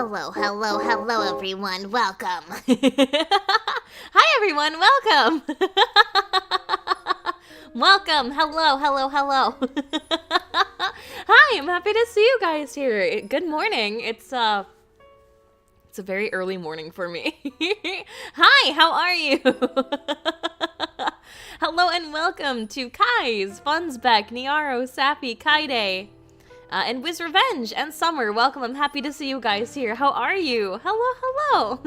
Hello, everyone. Welcome. Hi, everyone. Welcome. Welcome. Hello. Hi, I'm happy to see you guys here. Good morning. It's a very early morning for me. Hi, how are you? Hello and welcome to Kai's, Funsbeck, Niaro, Sappy, Kaide. And Wiz Revenge and Summer, welcome. I'm happy to see you guys here. How are you? Hello.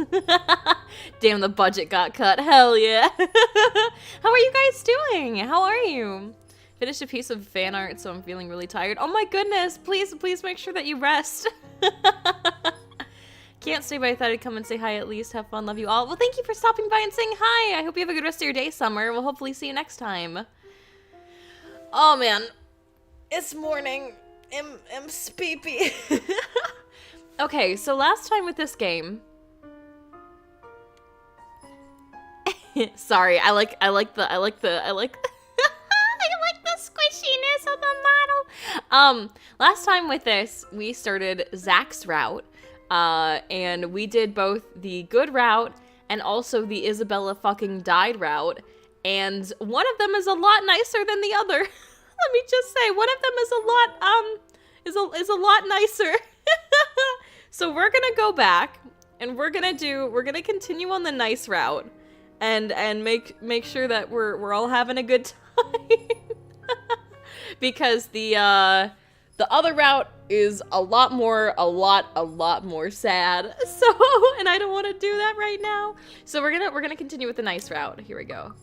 Damn, the budget got cut. Hell yeah. How are you guys doing? How are you? Finished a piece of fan art, so I'm feeling really tired. Oh my goodness. Please make sure that you rest. Can't stay, but I thought I'd come and say hi at least. Have fun. Love you all. Well, thank you for stopping by and saying hi. I hope you have a good rest of your day, Summer. We'll hopefully see you next time. Oh man. It's morning. I'm speepy. Okay, so last time with this game. Sorry, I like the squishiness of the model. Last time with this, we started Zach's route, and we did both the good route and also the Isabella fucking died route, and one of them is a lot nicer than the other. Let me just say, one of them is a lot nicer. So we're gonna go back and we're gonna continue on the nice route and make sure that we're all having a good time. Because the other route is a lot more sad. So, and I don't want to do that right now. So we're gonna continue with the nice route. Here we go.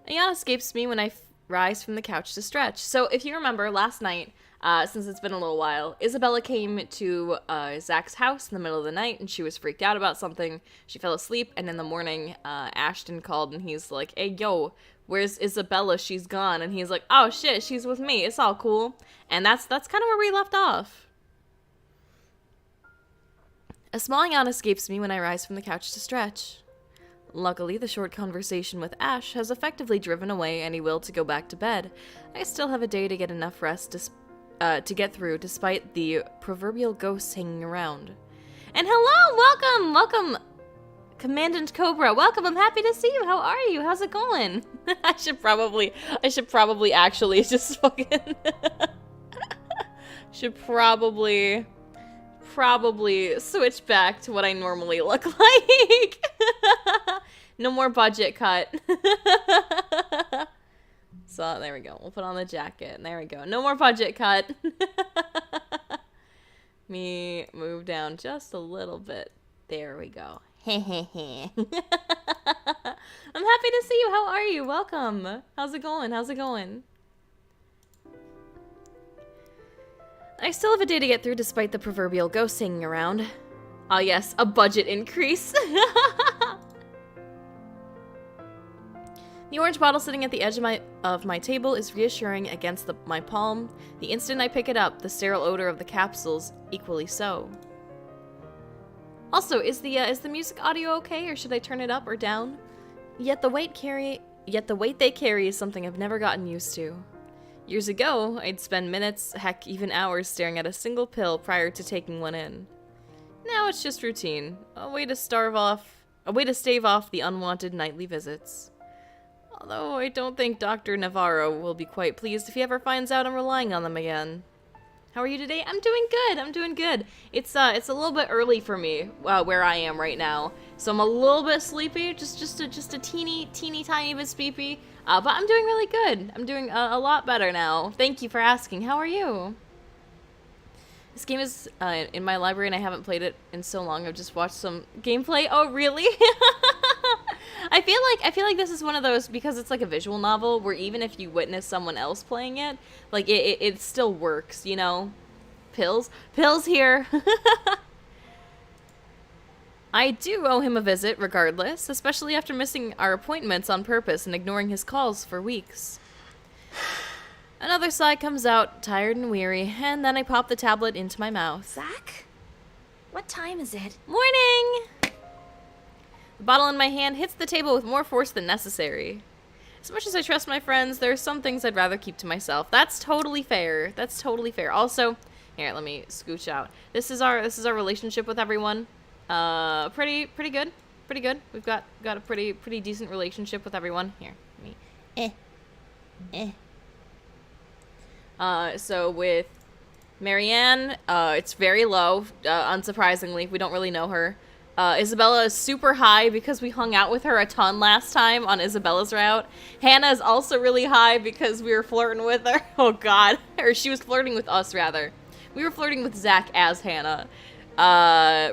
A yawn escapes me when I rise from the couch to stretch. So if you remember last night, since it's been a little while, Isabella came to Zach's house in the middle of the night and she was freaked out about something. She fell asleep, and in the morning, Ashton called and he's like, "Hey, yo, where's Isabella? She's gone." And he's like, "Oh shit, she's with me. It's all cool." And that's kind of where we left off. A small yawn escapes me when I rise from the couch to stretch. Luckily, the short conversation with Ash has effectively driven away any will to go back to bed. I still have a day to get enough rest to get through, despite the proverbial ghosts hanging around. And hello, welcome, Commandant Cobra. Welcome. I'm happy to see you. How are you? How's it going? I should probably actually just fucking should probably switch back to what I normally look like. No more budget cut. So there we go. We'll put on the jacket. And there we go. No more budget cut. Me move down just a little bit. There we go. I'm happy to see you. How are you? Welcome. How's it going? I still have a day to get through despite the proverbial ghost hanging around. Ah yes, a budget increase. The orange bottle sitting at the edge of my table is reassuring against my palm. The instant I pick it up, the sterile odor of the capsules equally so. Also, is the music audio okay, or should I turn it up or down? Yet the weight they carry is something I've never gotten used to. Years ago, I'd spend minutes, heck, even hours staring at a single pill prior to taking one in. Now it's just routine, a way to stave off the unwanted nightly visits. Although I don't think Dr. Navarro will be quite pleased if he ever finds out I'm relying on them again. How are you today? I'm doing good. It's a little bit early for me where I am right now, so I'm a little bit sleepy, just a teeny tiny bit sleepy. But I'm doing really good. I'm doing a lot better now. Thank you for asking. How are you? This game is in my library and I haven't played it in so long. I've just watched some gameplay. Oh, really? I feel like this is one of those, because it's like a visual novel, where even if you witness someone else playing it, like it still works, you know? Pills here. I do owe him a visit regardless, especially after missing our appointments on purpose and ignoring his calls for weeks. Another sigh comes out, tired and weary, and then I pop the tablet into my mouth. Zach? What time is it? Morning! The bottle in my hand hits the table with more force than necessary. As much as I trust my friends, there are some things I'd rather keep to myself. That's totally fair. Also, Here, let me scooch out. This is our relationship with everyone. Pretty good. Pretty good. We've got a pretty decent relationship with everyone. Here, so with Marianne, it's very low, unsurprisingly. We don't really know her. Isabella is super high because we hung out with her a ton last time on Isabella's route. Hannah is also really high because we were flirting with her. Oh god. Or she was flirting with us, rather. We were flirting with Zach as Hannah.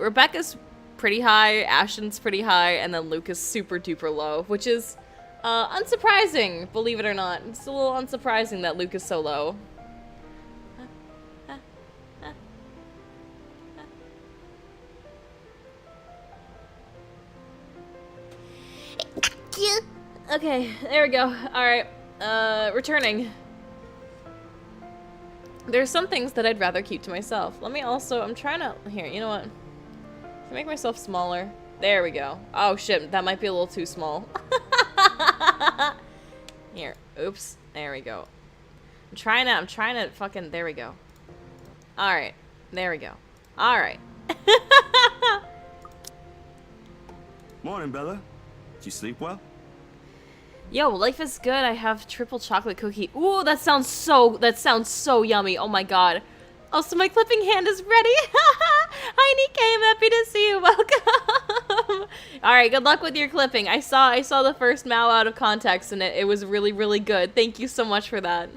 Rebecca's pretty high, Ashton's pretty high, and then Luke is super duper low, which is unsurprising, believe it or not. It's a little unsurprising that Luke is so low. Okay, there we go. Alright, returning. There's some things that I'd rather keep to myself. Let me also, I'm trying to, here, you know what? Can I make myself smaller? There we go. Oh shit, that might be a little too small. Here, oops, there we go. I'm trying to fucking, there we go. Alright, there we go. Alright. Morning, Bella. Did you sleep well? Yo, life is good. I have triple chocolate cookie. Ooh, that sounds so yummy. Oh my god. Oh, so my clipping hand is ready. Hi, Nikkei. I'm happy to see you. Welcome. All right, good luck with your clipping. I saw the first Mao out of context, and it was really, really good. Thank you so much for that.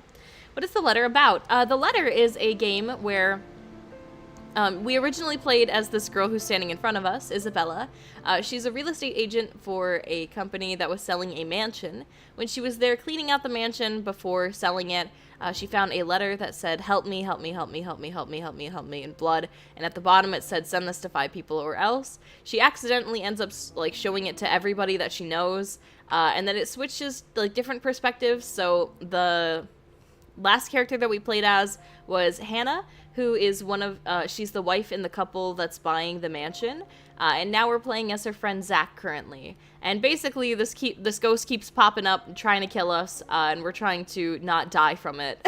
What is the letter about? The letter is a game where we originally played as this girl who's standing in front of us, Isabella. She's a real estate agent for a company that was selling a mansion. When she was there cleaning out the mansion before selling it, she found a letter that said, help me, help me, help me, help me, help me, help me, help me, in blood. And at the bottom it said, send this to 5 people or else. She accidentally ends up like showing it to everybody that she knows. And then it switches like different perspectives. So the last character that we played as was Hannah, who is one of, she's the wife in the couple that's buying the mansion. And now we're playing as her friend Zach currently. And basically this ghost keeps popping up and trying to kill us, and we're trying to not die from it.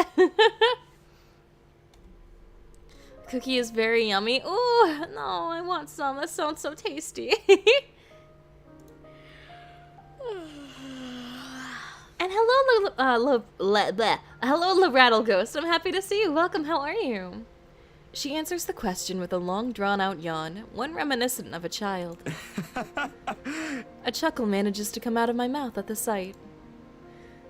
Cookie is very yummy. Ooh, no, I want some. That sounds so tasty. And hello, hello, Rattle Ghost. I'm happy to see you. Welcome. How are you? She answers the question with a long, drawn-out yawn, one reminiscent of a child. A chuckle manages to come out of my mouth at the sight.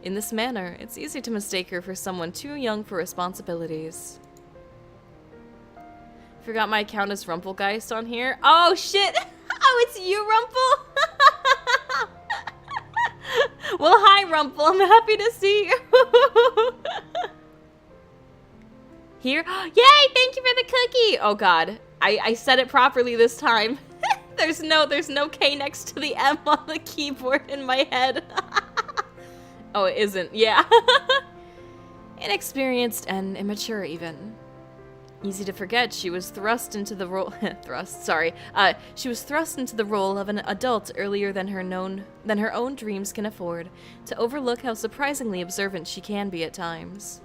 In this manner, it's easy to mistake her for someone too young for responsibilities. Forgot my account as Rumpelgeist on here. Oh, shit! Oh, it's you, Rumpel! Well, hi, Rumpel. I'm happy to see you. Here. Yay! Thank you for the cookie! Oh, God. I said it properly this time. There's no K next to the M on the keyboard in my head. Oh, it isn't. Yeah. Inexperienced and immature, even. Easy to forget, she was thrust into the role. She was thrust into the role of an adult earlier than her own dreams can afford, to overlook how surprisingly observant she can be at times.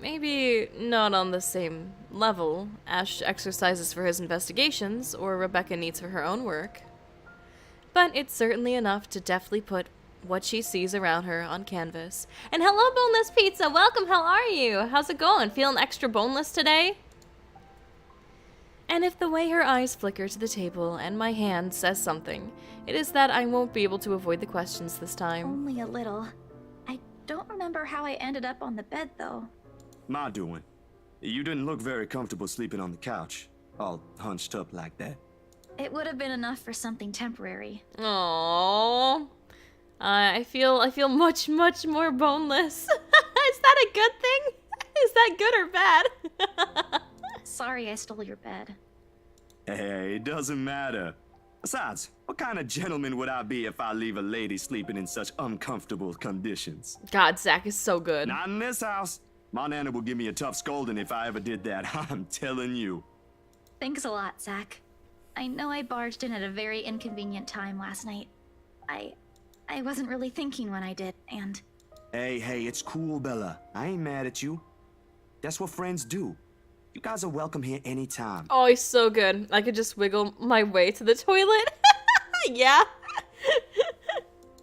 Maybe not on the same level Ash exercises for his investigations, or Rebecca needs for her own work. But it's certainly enough to deftly put what she sees around her on canvas. And hello, Boneless Pizza! Welcome, how are you? How's it going? Feeling extra boneless today? And if the way her eyes flicker to the table and my hand says something, it is that I won't be able to avoid the questions this time. Only a little. I don't remember how I ended up on the bed, though. My doing. You didn't look very comfortable sleeping on the couch, all hunched up like that. It would have been enough for something temporary. Aww. I feel much more boneless. Is that a good thing? Is that good or bad? Sorry I stole your bed. Hey, it doesn't matter. Besides, what kind of gentleman would I be if I leave a lady sleeping in such uncomfortable conditions? God, Zach is so good. Not in this house. My nana will give me a tough scolding if I ever did that, I'm telling you. Thanks a lot, Zach. I know I barged in at a very inconvenient time last night. I wasn't really thinking when I did, and... Hey, it's cool, Bella. I ain't mad at you. That's what friends do. You guys are welcome here anytime. Oh, he's so good. I could just wiggle my way to the toilet. Yeah.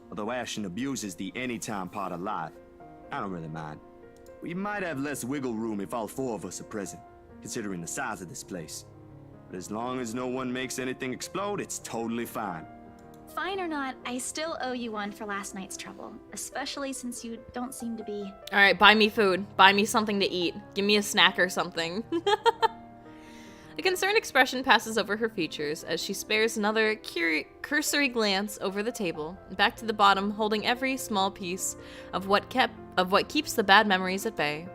Although Ashton abuses the anytime part a lot, I don't really mind. We might have less wiggle room if all 4 of us are present, considering the size of this place. But as long as no one makes anything explode, it's totally fine. Fine or not, I still owe you one for last night's trouble, especially since you don't seem to be... All right, buy me food. Buy me something to eat. Give me a snack or something. A concerned expression passes over her features as she spares another cursory glance over the table, back to the bottom, holding every small piece of what keeps the bad memories at bay.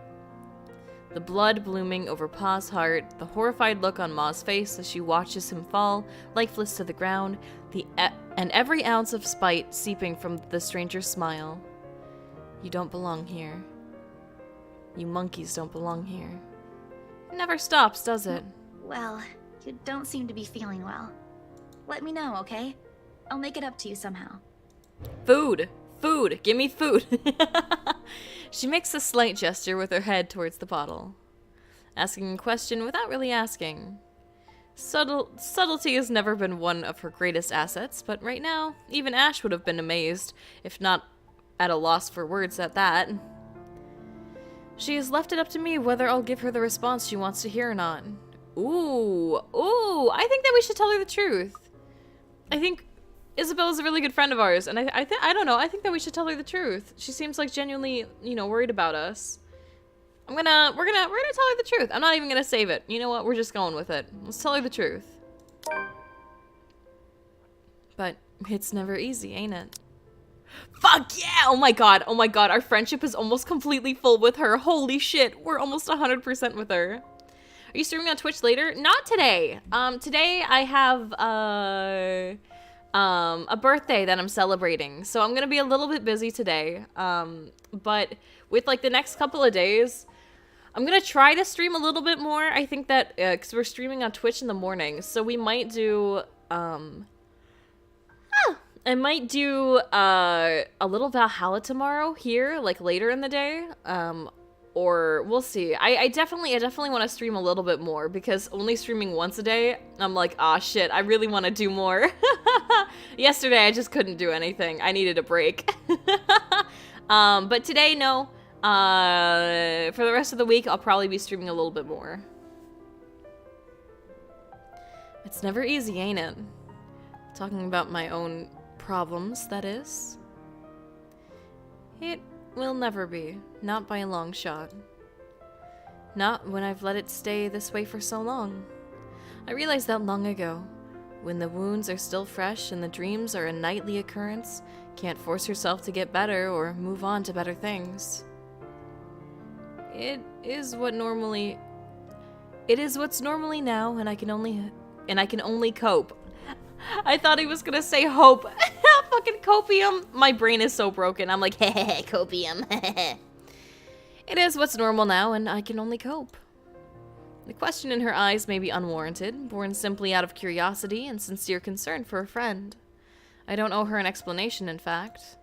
The blood blooming over Pa's heart, the horrified look on Ma's face as she watches him fall, lifeless to the ground, and every ounce of spite seeping from the stranger's smile. You don't belong here. You monkeys don't belong here. It never stops, does it? Well, you don't seem to be feeling well. Let me know, okay? I'll make it up to you somehow. Food! Food! Give me food! She makes a slight gesture with her head towards the bottle, asking a question without really asking. Subtlety has never been one of her greatest assets, but right now, even Ash would have been amazed, if not at a loss for words at that. She has left it up to me whether I'll give her the response she wants to hear or not. Ooh, I think that we should tell her the truth. I think Isabella's a really good friend of ours, and I don't know, I think that we should tell her the truth. She seems like genuinely, worried about us. We're gonna tell her the truth. I'm not even gonna save it. You know what? We're just going with it. Let's tell her the truth. But it's never easy, ain't it? Fuck yeah! Oh my god, our friendship is almost completely full with her. Holy shit, we're almost 100% with her. Are you streaming on Twitch later? Not today. Today I have a birthday that I'm celebrating, so I'm gonna be a little bit busy today. But with like the next couple of days, I'm gonna try to stream a little bit more. I think that because we're streaming on Twitch in the morning, so we might do I might do a little Valhalla tomorrow here, like later in the day. Or we'll see. I definitely want to stream a little bit more because only streaming once a day, I'm like, ah, shit, I really want to do more. Yesterday, I just couldn't do anything. I needed a break. But today, no. For the rest of the week, I'll probably be streaming a little bit more. It's never easy, ain't it? Talking about my own problems, that is. It will never be. Not by a long shot. Not when I've let it stay this way for so long. I realized that long ago. When the wounds are still fresh and the dreams are a nightly occurrence, can't force yourself to get better or move on to better things. It is what's normally now, and I can only cope. I thought he was gonna say hope. Fucking copium. My brain is so broken. I'm like, hehehe, copium. It is what's normal now, and I can only cope. The question in her eyes may be unwarranted, born simply out of curiosity and sincere concern for a friend. I don't owe her an explanation, in fact.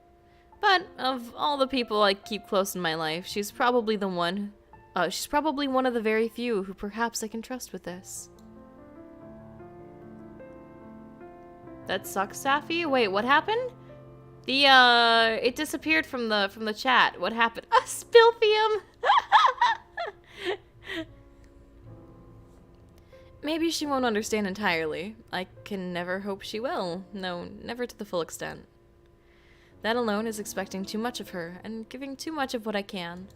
But of all the people I keep close in my life, she's probably one of the very few who perhaps I can trust with this. That sucks, Safi. Wait, what happened? It disappeared from the chat. What happened? Spilfium! Maybe she won't understand entirely. I can never hope she will. No, never to the full extent. That alone is expecting too much of her, and giving too much of what I can.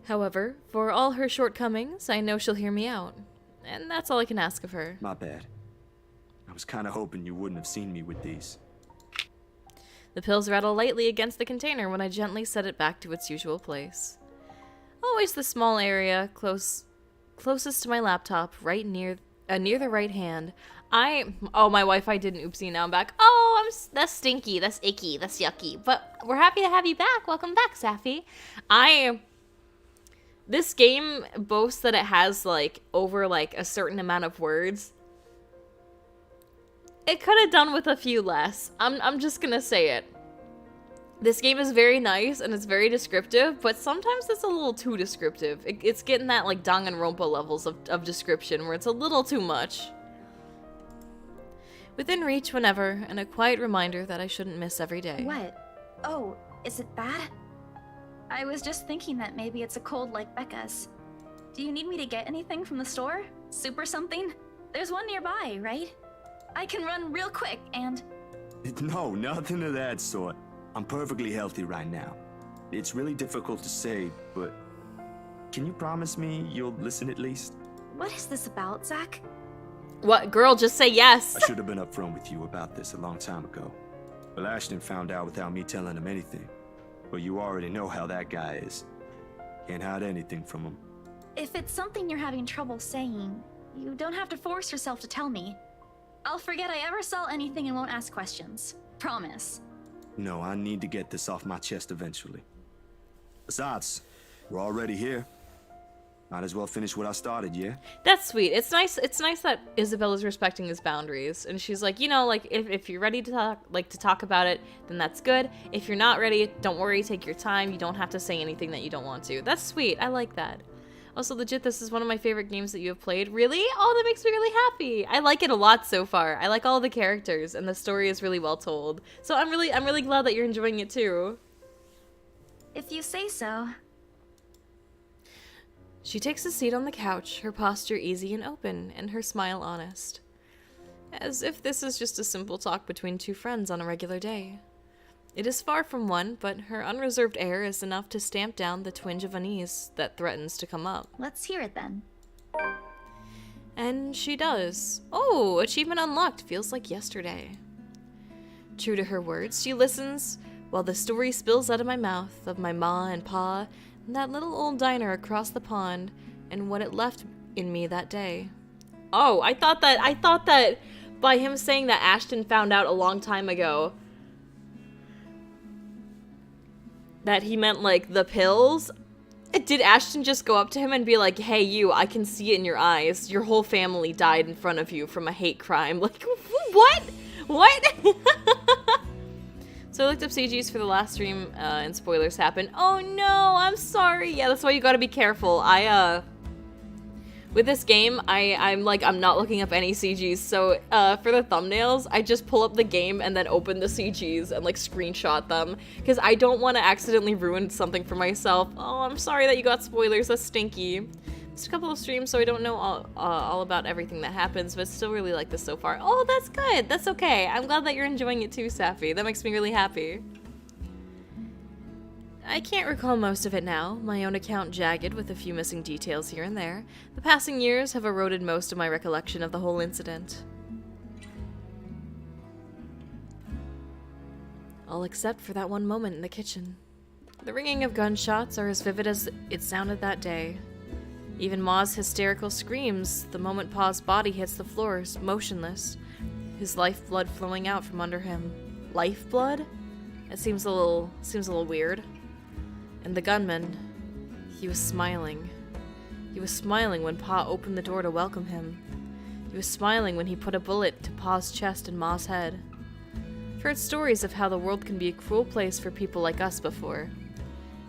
However, for all her shortcomings, I know she'll hear me out. And that's all I can ask of her. My bad. I was kind of hoping you wouldn't have seen me with these. The pills rattle lightly against the container when I gently set it back to its usual place. Always the small area closest to my laptop, right near the right hand. Oh, my Wi-Fi did an oopsie, now I'm back. Oh, that's stinky, that's icky, that's yucky. But we're happy to have you back. Welcome back, Safi. This game boasts that it has, like, over, like, a certain amount of words. It could have done with a few less. I'm just gonna say it. This game is very nice and it's very descriptive, but sometimes it's a little too descriptive. It's getting that like Danganronpa levels of description where it's a little too much. Within reach whenever, and a quiet reminder that I shouldn't miss every day. What? Oh, is it bad? I was just thinking that maybe it's a cold like Becca's. Do you need me to get anything from the store? Soup or something? There's one nearby, right? I can run real quick and... No, nothing of that sort. I'm perfectly healthy right now. It's really difficult to say, but can you promise me you'll listen at least? What is this about, Zach? What? Girl, just say yes. I should have been upfront with you about this a long time ago. Well, Ashton found out without me telling him anything. But you already know how that guy is. Can't hide anything from him. If it's something you're having trouble saying, you don't have to force yourself to tell me. I'll forget I ever saw anything and won't ask questions. Promise. No, I need to get this off my chest eventually. Besides, we're already here. Might as well finish what I started, yeah? That's sweet. It's nice that Isabella's respecting his boundaries. And she's like, you know, like, if you're ready to talk about it, then that's good. If you're not ready, don't worry, take your time. You don't have to say anything that you don't want to. That's sweet. I like that. Also, legit, this is one of my favorite games that you have played. Really? Oh, that makes me really happy. I like it a lot so far. I like all the characters, and the story is really well told. So I'm really glad that you're enjoying it too. If you say so. She takes a seat on the couch, her posture easy and open, and her smile honest. As if this is just a simple talk between two friends on a regular day. It is far from one, but her unreserved air is enough to stamp down the twinge of unease that threatens to come up. Let's hear it then. And she does. Oh, achievement unlocked. Feels like yesterday. True to her words, she listens while the story spills out of my mouth of my ma and pa, and that little old diner across the pond, and what it left in me that day. Oh, I thought that by him saying that Ashton found out a long time ago that he meant, like, the pills. Did Ashton just go up to him and be like, hey, you, I can see it in your eyes. Your whole family died in front of you from a hate crime. Like, what? What? So I looked up CGs for the last stream, and spoilers happened. Oh no, I'm sorry. Yeah, that's why you gotta be careful. With this game, I'm not looking up any CGs, so for the thumbnails, I just pull up the game and then open the CGs and like screenshot them, because I don't want to accidentally ruin something for myself. Oh, I'm sorry that you got spoilers, that's stinky. Just a couple of streams, so I don't know all about everything that happens, but still really like this so far. Oh, that's good, that's okay. I'm glad that you're enjoying it too, Safi. That makes me really happy. I can't recall most of it now, my own account jagged with a few missing details here and there. The passing years have eroded most of my recollection of the whole incident. All except for that one moment in the kitchen. The ringing of gunshots are as vivid as it sounded that day. Even Ma's hysterical screams the moment Pa's body hits the floor, motionless, his lifeblood flowing out from under him. Lifeblood? It seems a little weird. And the gunman, he was smiling. He was smiling when Pa opened the door to welcome him. He was smiling when he put a bullet to Pa's chest and Ma's head. I've heard stories of how the world can be a cruel place for people like us before.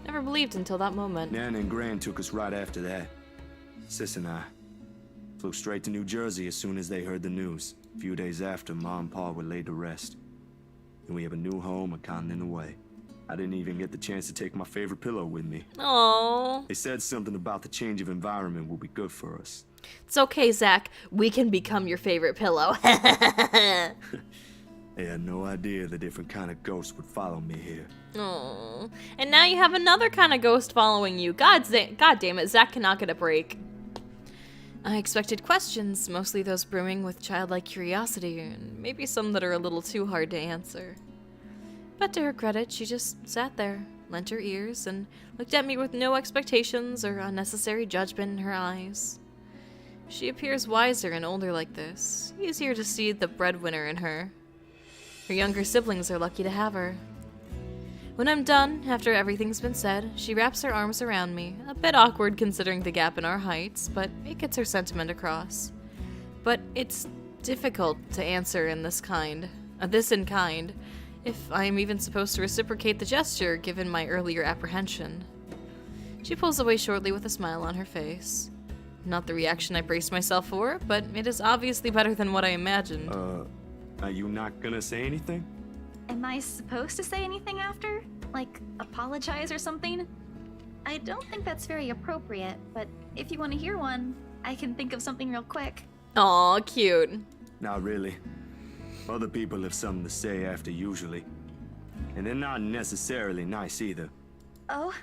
Never believed until that moment. Nan and Gran took us right after that. Sis and I flew straight to New Jersey as soon as they heard the news. A few days after, Ma and Pa were laid to rest. And we have a new home a continent away. I didn't even get the chance to take my favorite pillow with me. Aww. They said something about the change of environment will be good for us. It's okay, Zach. We can become your favorite pillow. I had no idea the different kind of ghosts would follow me here. Aww. And now you have another kind of ghost following you. God damn it, Zach cannot get a break. I expected questions, mostly those brimming with childlike curiosity, and maybe some that are a little too hard to answer. But to her credit, she just sat there, lent her ears, and looked at me with no expectations or unnecessary judgment in her eyes. She appears wiser and older like this, easier to see the breadwinner in her. Her younger siblings are lucky to have her. When I'm done, after everything's been said, she wraps her arms around me, a bit awkward considering the gap in our heights, but it gets her sentiment across. But it's difficult to answer in this in kind. If I am even supposed to reciprocate the gesture, given my earlier apprehension. She pulls away shortly with a smile on her face. Not the reaction I braced myself for, but it is obviously better than what I imagined. Are you not gonna say anything? Am I supposed to say anything after? Like, apologize or something? I don't think that's very appropriate, but if you want to hear one, I can think of something real quick. Aw, cute. Not really. Other people have something to say after usually. And they're not necessarily nice either. Oh?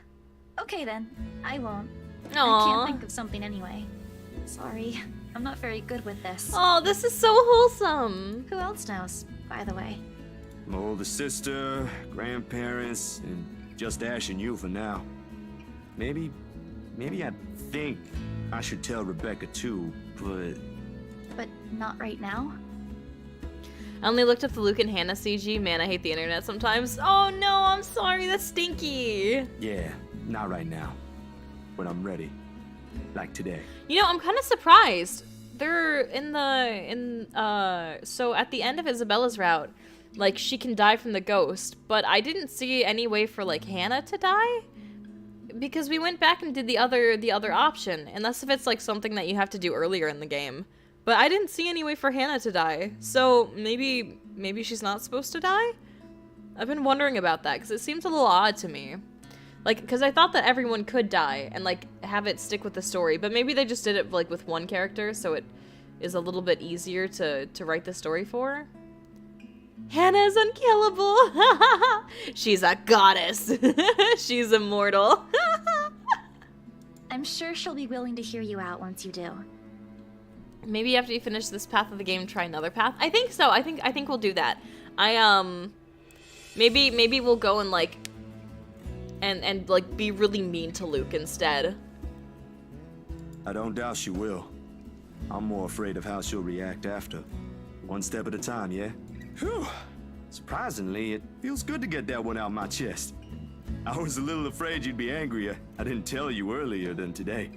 Okay then. I won't. I Aw. can't think of something anyway. Sorry. I'm not very good with this. Oh, this is so wholesome. Who else knows, by the way? My older sister, grandparents, and just Ash and you for now. Maybe I think I should tell Rebecca too, but... But not right now? I only looked up the Luke and Hannah CG. Man, I hate the internet sometimes. Oh no, I'm sorry, that's stinky. Yeah, not right now. When I'm ready. Like today. You know, I'm kind of surprised. They're so at the end of Isabella's route, like, she can die from the ghost, but I didn't see any way for, like, Hannah to die. Because we went back and did the other option, unless if it's, like, something that you have to do earlier in the game. But I didn't see any way for Hannah to die, so maybe she's not supposed to die? I've been wondering about that, because it seems a little odd to me. Like, because I thought that everyone could die and, like, have it stick with the story, but maybe they just did it, like, with one character, so it is a little bit easier to write the story for. Hannah's unkillable! She's a goddess! She's immortal! I'm sure she'll be willing to hear you out once you do. Maybe after you finish this path of the game, try another path? I think so. I think we'll do that. Maybe we'll go and, like, and like, be really mean to Luke instead. I don't doubt she will. I'm more afraid of how she'll react after. One step at a time, yeah? Whew. Surprisingly, it feels good to get that one out my chest. I was a little afraid you'd be angrier. I didn't tell you earlier than today.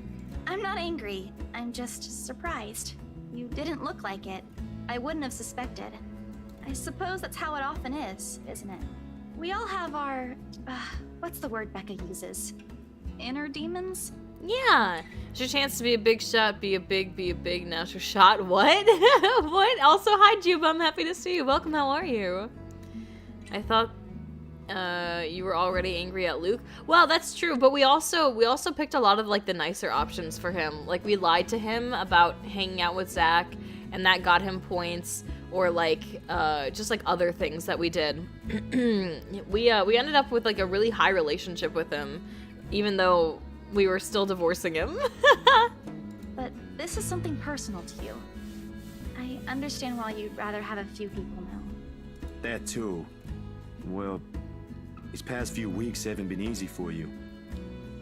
I'm not angry. I'm just surprised. You didn't look like it. I wouldn't have suspected. I suppose that's how it often is, isn't it? We all have our... what's the word Becca uses? Inner demons? Yeah. It's your chance to be a big shot, be a big natural shot. What? What? Also, hi, Juba. I'm happy to see you. Welcome. How are you? I thought you were already angry at Luke. Well, that's true, but we also picked a lot of, like, the nicer options for him. Like, we lied to him about hanging out with Zach, and that got him points. Or, like, just, like, other things that we did. We ended up with, like, a really high relationship with him, even though we were still divorcing him. But this is something personal to you. I understand why you'd rather have a few people know. That too. Well, these past few weeks haven't been easy for you.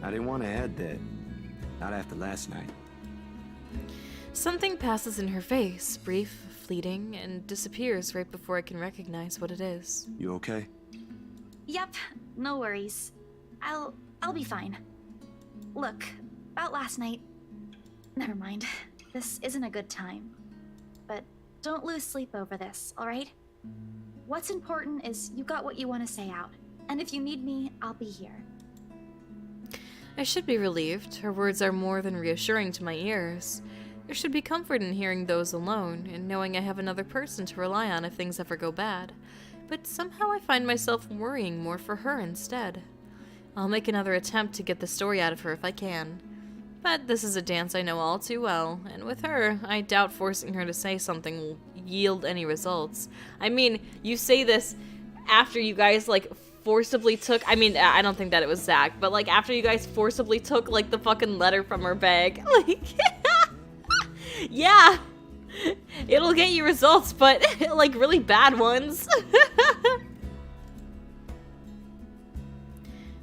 I didn't want to add that. Not after last night. Something passes in her face, brief, fleeting, and disappears right before I can recognize what it is. You okay? Yep, no worries. I'll be fine. Look, about last night... Never mind. This isn't a good time. But don't lose sleep over this, alright? What's important is you got what you want to say out. And if you need me, I'll be here. I should be relieved. Her words are more than reassuring to my ears. There should be comfort in hearing those alone, and knowing I have another person to rely on if things ever go bad. But somehow I find myself worrying more for her instead. I'll make another attempt to get the story out of her if I can. But this is a dance I know all too well, and with her, I doubt forcing her to say something will yield any results. I mean, you say this after you guys, like, forcibly took... I mean, I don't think that it was Zach, but, like, after you guys forcibly took, like, the fucking letter from her bag. Like... Yeah, it'll get you results, but, like, really bad ones.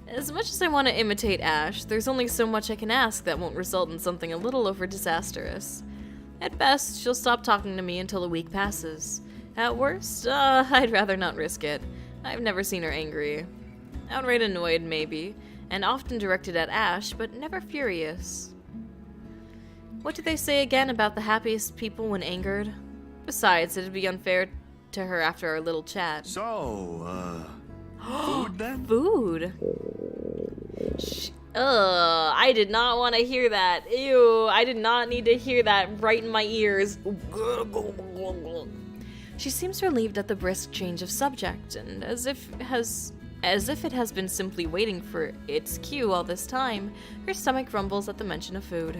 As much as I want to imitate Ash, there's only so much I can ask that won't result in something a little over disastrous. At best, she'll stop talking to me until a week passes. At worst, I'd rather not risk it. I've never seen her angry. Outright annoyed, maybe, and often directed at Ash, but never furious. What do they say again about the happiest people when angered? Besides, it'd be unfair to her after our little chat. So, food then? Food? I did not want to hear that. Ew, I did not need to hear that right in my ears. She seems relieved at the brisk change of subject, and as if it has been simply waiting for its cue all this time, her stomach rumbles at the mention of food.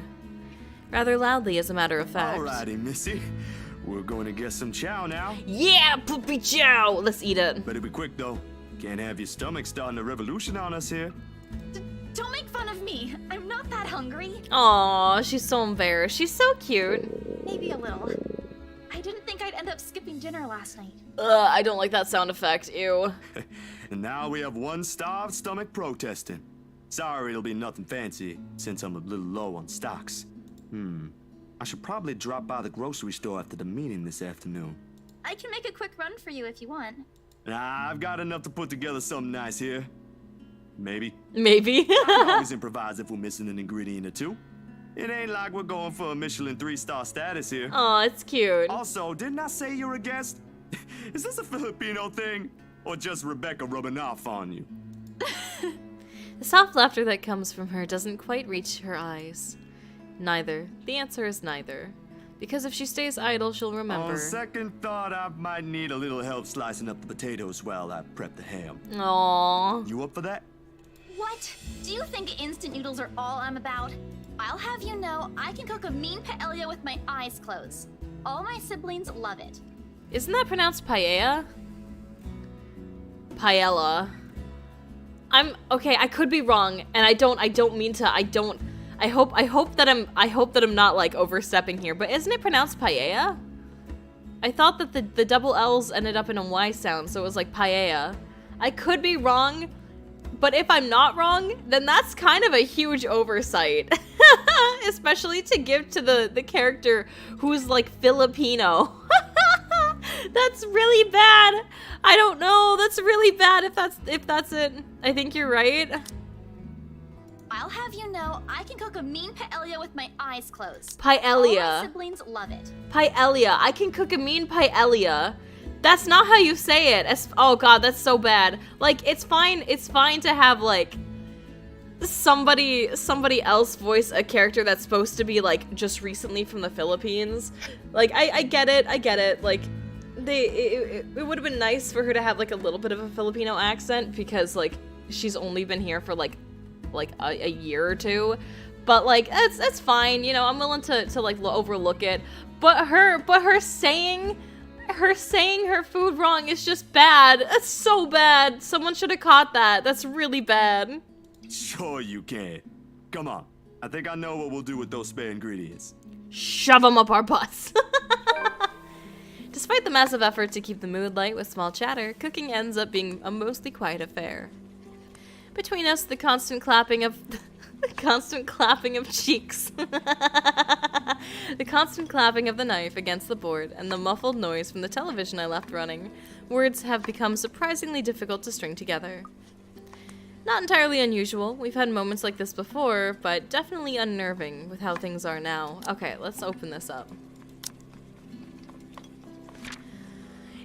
Rather loudly, as a matter of fact. Alrighty, Missy. We're going to get some chow now. Yeah, poopy chow! Let's eat it. Better be quick, though. Can't have your stomach starting a revolution on us here. Don't make fun of me. I'm not that hungry. Aw, she's so embarrassed. She's so cute. Maybe a little. I didn't think I'd end up skipping dinner last night. I don't like that sound effect. Ew. And now we have one starved stomach protesting. Sorry, it'll be nothing fancy, since I'm a little low on stocks. I should probably drop by the grocery store after the meeting this afternoon. I can make a quick run for you if you want. Nah, I've got enough to put together something nice here. Maybe. Maybe. I can always improvise if we're missing an ingredient or two. It ain't like we're going for a Michelin 3-star status here. Aw, it's cute. Also, didn't I say you're a guest? Is this a Filipino thing? Or just Rebecca rubbing off on you? The soft laughter that comes from her doesn't quite reach her eyes. Neither. The answer is neither. Because if she stays idle, she'll remember. On second thought, I might need a little help slicing up the potatoes while I prep the ham. Aww. You up for that? What? Do you think instant noodles are all I'm about? I'll have you know, I can cook a mean paella with my eyes closed. All my siblings love it. Isn't that pronounced paella? Paella. Okay, I could be wrong, and I don't mean to, I hope that I'm not like overstepping here, but isn't it pronounced paella? I thought that the double L's ended up in a Y sound, so it was like paella. I could be wrong, but if I'm not wrong, then that's kind of a huge oversight. Especially to give to the character who's like Filipino. That's really bad. I don't know. That's really bad if that's it. I think you're right. I'll have you know, I can cook a mean paella with my eyes closed. Paella. All my siblings love it. Paella. I can cook a mean paella. That's not how you say it. Oh god, that's so bad. Like, it's fine to have like somebody else voice a character that's supposed to be like just recently from the Philippines. Like, I get it. Like, it would have been nice for her to have like a little bit of a Filipino accent because like she's only been here for like a year or two, but like that's fine, you know. I'm willing to like overlook it, but her saying her food wrong is just bad. That's so bad. Someone should have caught that. That's really bad. Sure you can. Come on. I think I know what we'll do with those spare ingredients. Shove them up our butts. Despite the massive effort to keep the mood light with small chatter, cooking ends up being a mostly quiet affair. Between us, the constant clapping of cheeks, the constant clapping of the knife against the board, and the muffled noise from the television I left running, words have become surprisingly difficult to string together. Not entirely unusual. We've had moments like this before, but definitely unnerving with how things are now. Okay, let's open this up.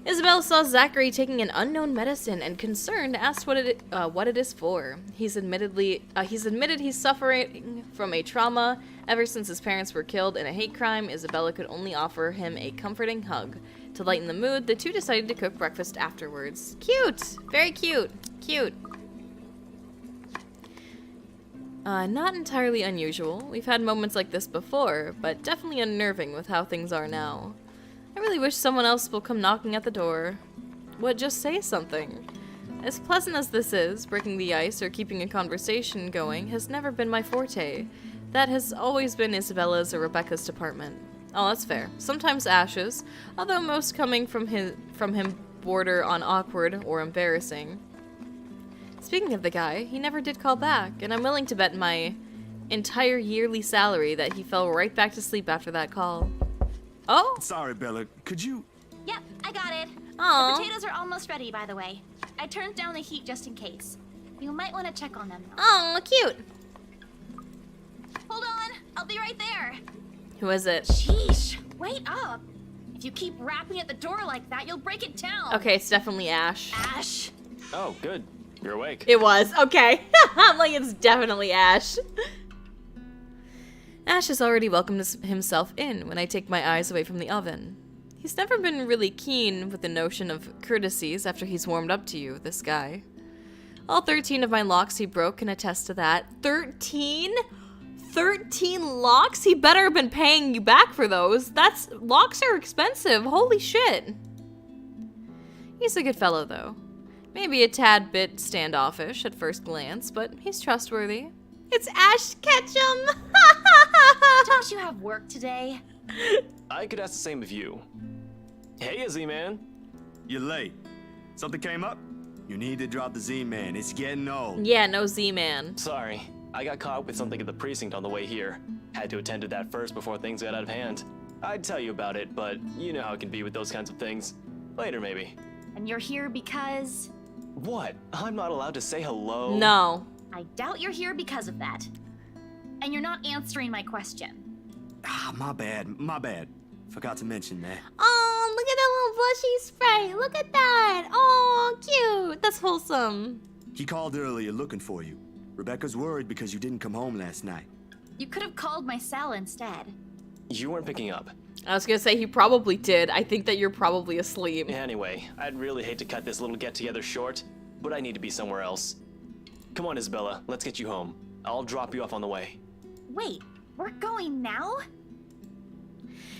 Isabel saw Zachary taking an unknown medicine and, concerned, asked what it is for. He's admitted he's suffering from a trauma. Ever since his parents were killed in a hate crime, Isabella could only offer him a comforting hug. To lighten the mood, the two decided to cook breakfast afterwards. Cute! Very cute. Cute. Not entirely unusual. We've had moments like this before, but definitely unnerving with how things are now. I really wish someone else will come knocking at the door. What, just say something. As pleasant as this is, breaking the ice or keeping a conversation going has never been my forte. That has always been Isabella's or Rebecca's department. Oh, that's fair. Sometimes Ash's, although most coming from him border on awkward or embarrassing. Speaking of the guy, he never did call back, and I'm willing to bet my entire yearly salary that he fell right back to sleep after that call. Oh? Sorry, Bella. Could you... Yep, I got it. Aww. The potatoes are almost ready, by the way. I turned down the heat just in case. You might want to check on them, though. Oh, cute. Hold on, I'll be right there. Who is it? Sheesh, wait up. If you keep rapping at the door like that, you'll break it down. Okay, it's definitely Ash. Ash. Oh, good. You're awake. It was. Okay. I'm like, it's definitely Ash. Ash has already welcomed himself in when I take my eyes away from the oven. He's never been really keen with the notion of courtesies after he's warmed up to you, this guy. All 13 of my locks he broke can attest to that. 13? 13 locks? He better have been paying you back for those. Locks are expensive. Holy shit. He's a good fellow, though. Maybe a tad bit standoffish at first glance, but he's trustworthy. It's Ash Ketchum! Don't you have work today? I could ask the same of you. Hey, Izzy man. You're late. Something came up? You need to drop the Z-Man. It's getting old. Yeah, no Z-Man. Sorry, I got caught up with something at the precinct on the way here. Had to attend to that first before things got out of hand. I'd tell you about it, but you know how it can be with those kinds of things. Later, maybe. And you're here because... What? I'm not allowed to say hello? No. I doubt you're here because of that. And you're not answering my question. Ah, my bad. Forgot to mention that. Oh, look at that little blushy spray. Look at that. Oh, cute. That's wholesome. He called earlier looking for you. Rebecca's worried because you didn't come home last night. You could have called my cell instead. You weren't picking up. I was gonna say he probably did. I think that you're probably asleep. Anyway, I'd really hate to cut this little get-together short, but I need to be somewhere else. Come on, Isabella, let's get you home. I'll drop you off on the way. Wait, we're going now?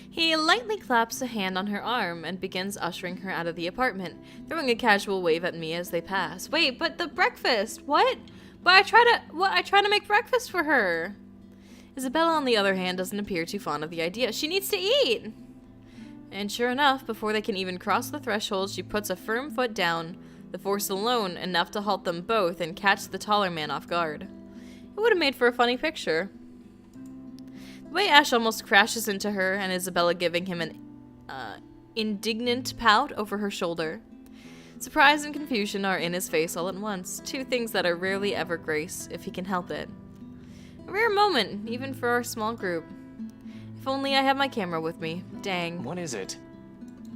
He lightly claps a hand on her arm and begins ushering her out of the apartment, throwing a casual wave at me as they pass. Wait, but the breakfast? What? But I try to make breakfast for her. Isabella, on the other hand, doesn't appear too fond of the idea. She needs to eat! And sure enough, before they can even cross the threshold, she puts a firm foot down, the force alone enough to halt them both and catch the taller man off guard. It would have made for a funny picture. The way Ash almost crashes into her and Isabella giving him an indignant pout over her shoulder. Surprise and confusion are in his face all at once, two things that are rarely ever grace, if he can help it. A rare moment, even for our small group. If only I had my camera with me. Dang. What is it?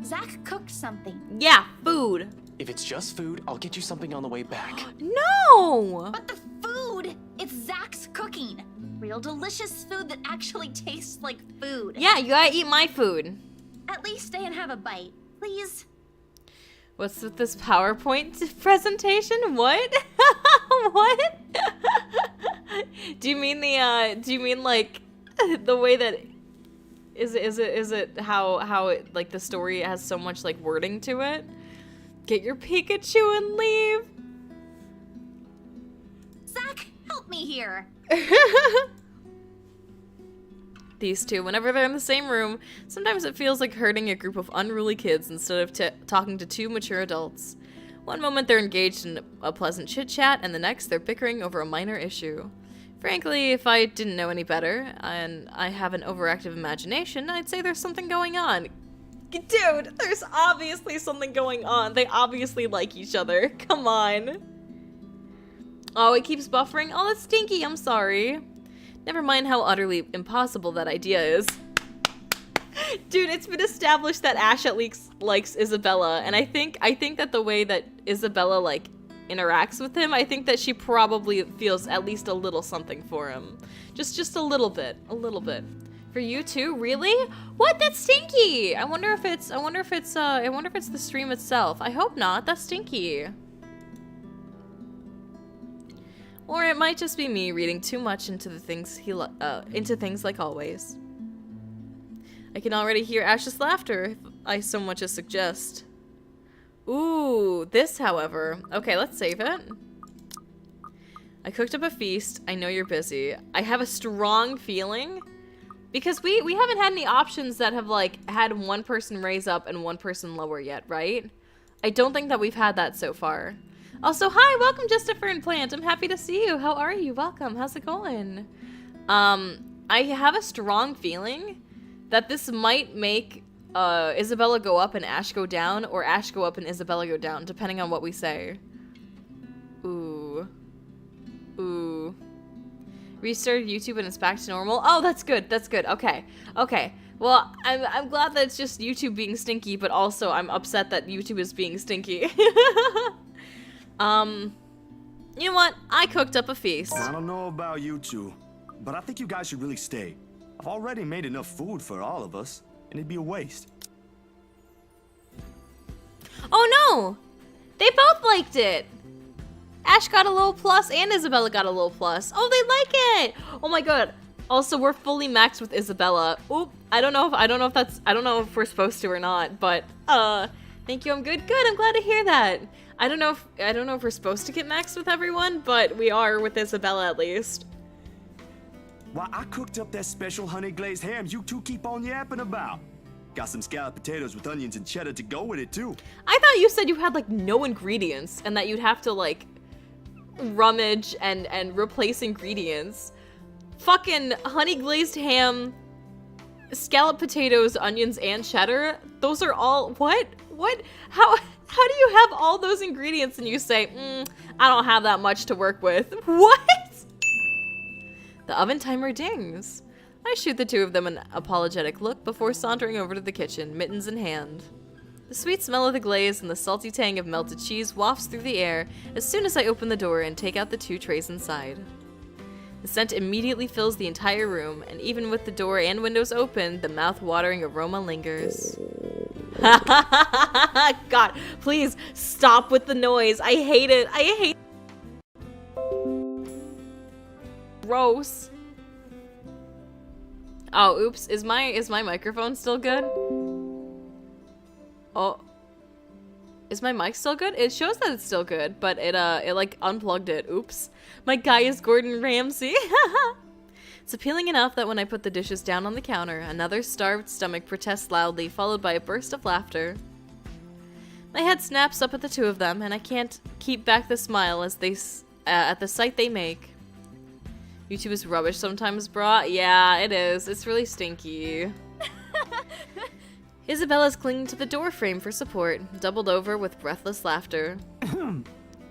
Zach cooked something. Yeah, food. If it's just food, I'll get you something on the way back. No! But the food! It's Zach's cooking. Real delicious food that actually tastes like food. Yeah, you gotta eat my food. At least stay and have a bite, please. What's with this PowerPoint presentation? What? What? Do you mean like the way that is it how it like the story has so much like wording to it? Get your Pikachu and leave. Zach, help me here. These two, whenever they're in the same room, sometimes it feels like herding a group of unruly kids instead of talking to two mature adults. One moment they're engaged in a pleasant chit-chat, and the next they're bickering over a minor issue. Frankly, if I didn't know any better, and I have an overactive imagination, I'd say there's something going on. Dude, there's obviously something going on. They obviously like each other. Come on. Oh, it keeps buffering? Oh, that's stinky. I'm sorry. Never mind how utterly impossible that idea is. Dude, it's been established that Ash at least likes Isabella, and I think that the way that Isabella, like, interacts with him, I think that she probably feels at least a little something for him. Just a little bit. A little bit. For you too? Really? What? That's stinky! I wonder if it's the stream itself. I hope not. That's stinky. Or it might just be me reading too much into the things into things like always. I can already hear Ash's laughter if I so much as suggest. Ooh, this, however. Okay, let's save it. I cooked up a feast. I know you're busy. I have a strong feeling, because we haven't had any options that have, like, had one person raise up and one person lower yet, right? I don't think that we've had that so far. Also, hi, welcome Justifer and Plant. I'm happy to see you. How are you? Welcome. How's it going? I have a strong feeling that this might make Isabella go up and Ash go down, or Ash go up and Isabella go down, depending on what we say. Ooh. Ooh. Restarted YouTube and it's back to normal. Oh, that's good. That's good. Okay. Okay. Well, I'm glad that it's just YouTube being stinky, but also I'm upset that YouTube is being stinky. You know what? I cooked up a feast. I don't know about you two, but I think you guys should really stay. I've already made enough food for all of us, and it'd be a waste. Oh no! They both liked it! Ash got a little plus and Isabella got a little plus. Oh, they like it! Oh my god. Also, we're fully maxed with Isabella. Oop, I don't know if we're supposed to or not, but thank you, I'm good. Good, I'm glad to hear that. I don't know if we're supposed to get maxed with everyone, but we are with Isabella at least. Why, I cooked up that special honey glazed ham you two keep on yapping about. Got some scalloped potatoes with onions and cheddar to go with it too. I thought you said you had like no ingredients and that you'd have to like rummage and replace ingredients. Fucking honey glazed ham, scalloped potatoes, onions, and cheddar. Those are all what? How do you have all those ingredients and you say, I don't have that much to work with? What? The oven timer dings. I shoot the two of them an apologetic look before sauntering over to the kitchen, mittens in hand. The sweet smell of the glaze and the salty tang of melted cheese wafts through the air as soon as I open the door and take out the 2 trays inside. The scent immediately fills the entire room, and even with the door and windows open, the mouth-watering aroma lingers. God, please stop with the noise. I hate it. I hate gross. Oh, oops. Is my microphone still good? Oh. Is my mic still good? It shows that it's still good, but it like unplugged it. Oops. My guy is Gordon Ramsay. It's appealing enough that when I put the dishes down on the counter, another starved stomach protests loudly, followed by a burst of laughter. My head snaps up at the two of them, and I can't keep back the smile as they at the sight they make. YouTube is rubbish sometimes, brah. Yeah, it is. It's really stinky. Isabella's clinging to the door frame for support, doubled over with breathless laughter.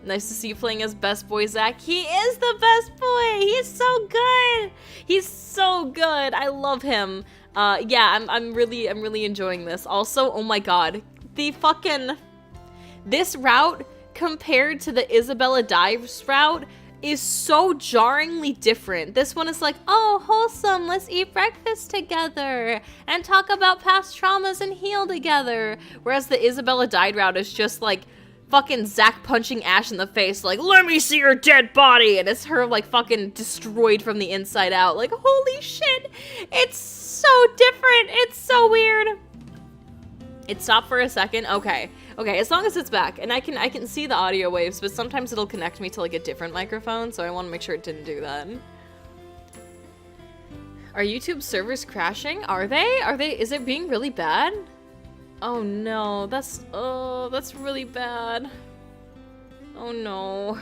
Nice to see you playing as best boy, Zach. He is the best boy. He's so good. He's so good. I love him. Yeah, I'm really enjoying this. Also, oh my god, this route compared to the Isabella dives route is so jarringly different. This one is like, oh, wholesome, let's eat breakfast together and talk about past traumas and heal together. Whereas the Isabella died route is just like fucking Zack punching Ash in the face, like, let me see your dead body, and it's her like fucking destroyed from the inside out. Like, holy shit, it's so different. It's so weird. It stopped for a second. Okay, as long as it's back, and I can see the audio waves, but sometimes it'll connect me to like a different microphone, so I want to make sure it didn't do that. Are YouTube servers crashing? Are they? Is it being really bad? Oh no, that's really bad. Oh no.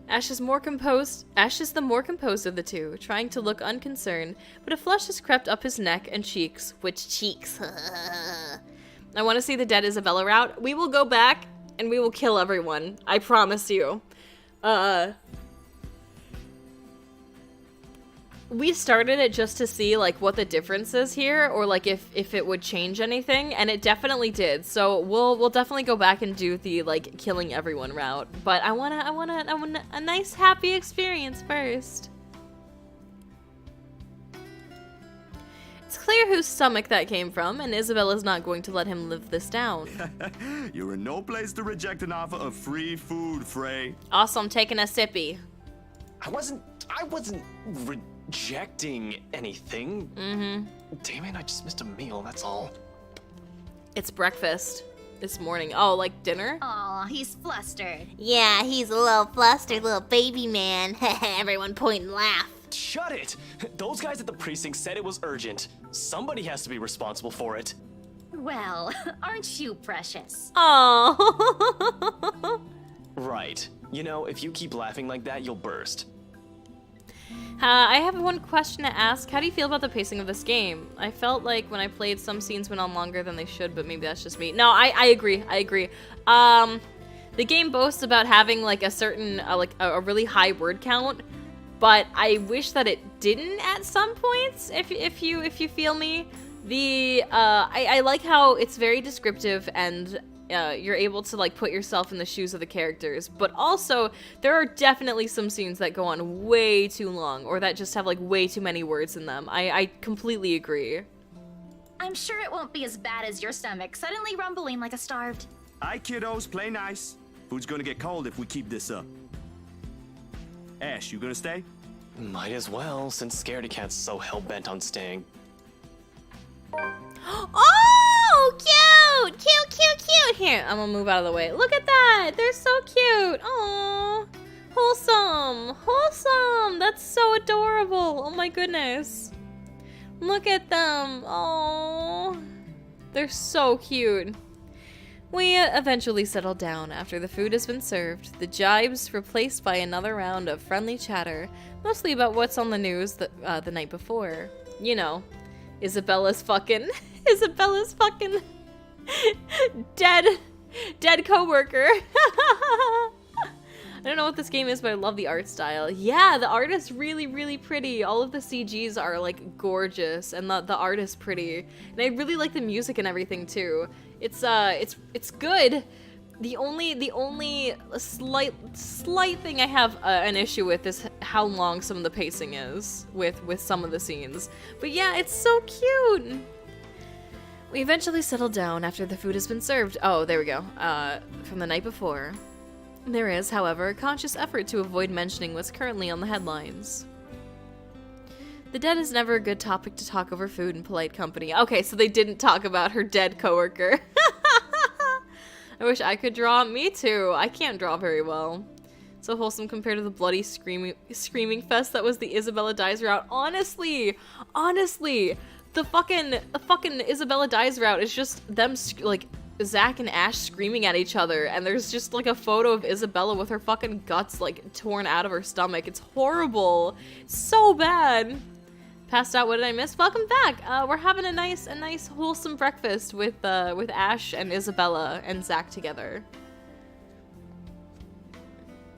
Ash is the more composed of the two, trying to look unconcerned, but a flush has crept up his neck and cheeks. Which cheeks? I want to see the dead Isabella route. We will go back and we will kill everyone. I promise you. We started it just to see like what the difference is here, or like if it would change anything, and it definitely did. So we'll definitely go back and do the like killing everyone route. But I want a nice happy experience first. It's clear whose stomach that came from, and Isabella's not going to let him live this down. You're in no place to reject an offer of free food, Frey. Awesome, taking a sippy. I wasn't rejecting anything. Damn it, I just missed a meal, that's all. It's breakfast this morning. Oh, like dinner? Aw, he's flustered. Yeah, he's a little flustered little baby man. Everyone point and laugh. Shut it! Those guys at the precinct said it was urgent. Somebody has to be responsible for it. Well, aren't you precious? Oh. Right. You know, if you keep laughing like that, you'll burst. I have one question to ask. How do you feel about the pacing of this game? I felt like when I played, some scenes went on longer than they should, but maybe that's just me. No, I agree. The game boasts about having like a certain, a really high word count, but I wish that it didn't at some points, if you feel me. I like how it's very descriptive and you're able to like put yourself in the shoes of the characters, but also there are definitely some scenes that go on way too long or that just have like way too many words in them. I completely agree. I'm sure it won't be as bad as your stomach suddenly rumbling like a starved. Aye, kiddos, play nice. Food's gonna get cold if we keep this up. Ash, you gonna stay? Might as well, since Scaredy Cat's so hell-bent on staying. Oh, cute! Cute, cute, cute! Here, I'm gonna move out of the way. Look at that! They're so cute! Aww! Wholesome! Wholesome! That's so adorable! Oh my goodness. Look at them! Oh, they're so cute. We eventually settled down after the food has been served, the jibes replaced by another round of friendly chatter, mostly about what's on the news the night before. You know, Isabella's fucking dead coworker. I don't know what this game is, but I love the art style. Yeah, the art is really, really pretty. All of the CGs are like gorgeous, and the art is pretty. And I really like the music and everything too. It's good. The only slight thing I have an issue with is how long some of the pacing is with some of the scenes. But yeah, it's so cute. We eventually settled down after the food has been served. Oh, there we go. From the night before. There is, however, a conscious effort to avoid mentioning what's currently on the headlines. The dead is never a good topic to talk over food in polite company. Okay, so they didn't talk about her dead coworker. I wish I could draw. Me too. I can't draw very well. So wholesome compared to the bloody screaming fest that was the Isabella Dies route. Honestly, the fucking Isabella Dies route is just them like Zach and Ash screaming at each other, and there's just like a photo of Isabella with her fucking guts like torn out of her stomach. It's horrible. It's so bad. Passed out. What did I miss? Welcome back. We're having a nice wholesome breakfast with Ash and Isabella and Zach together.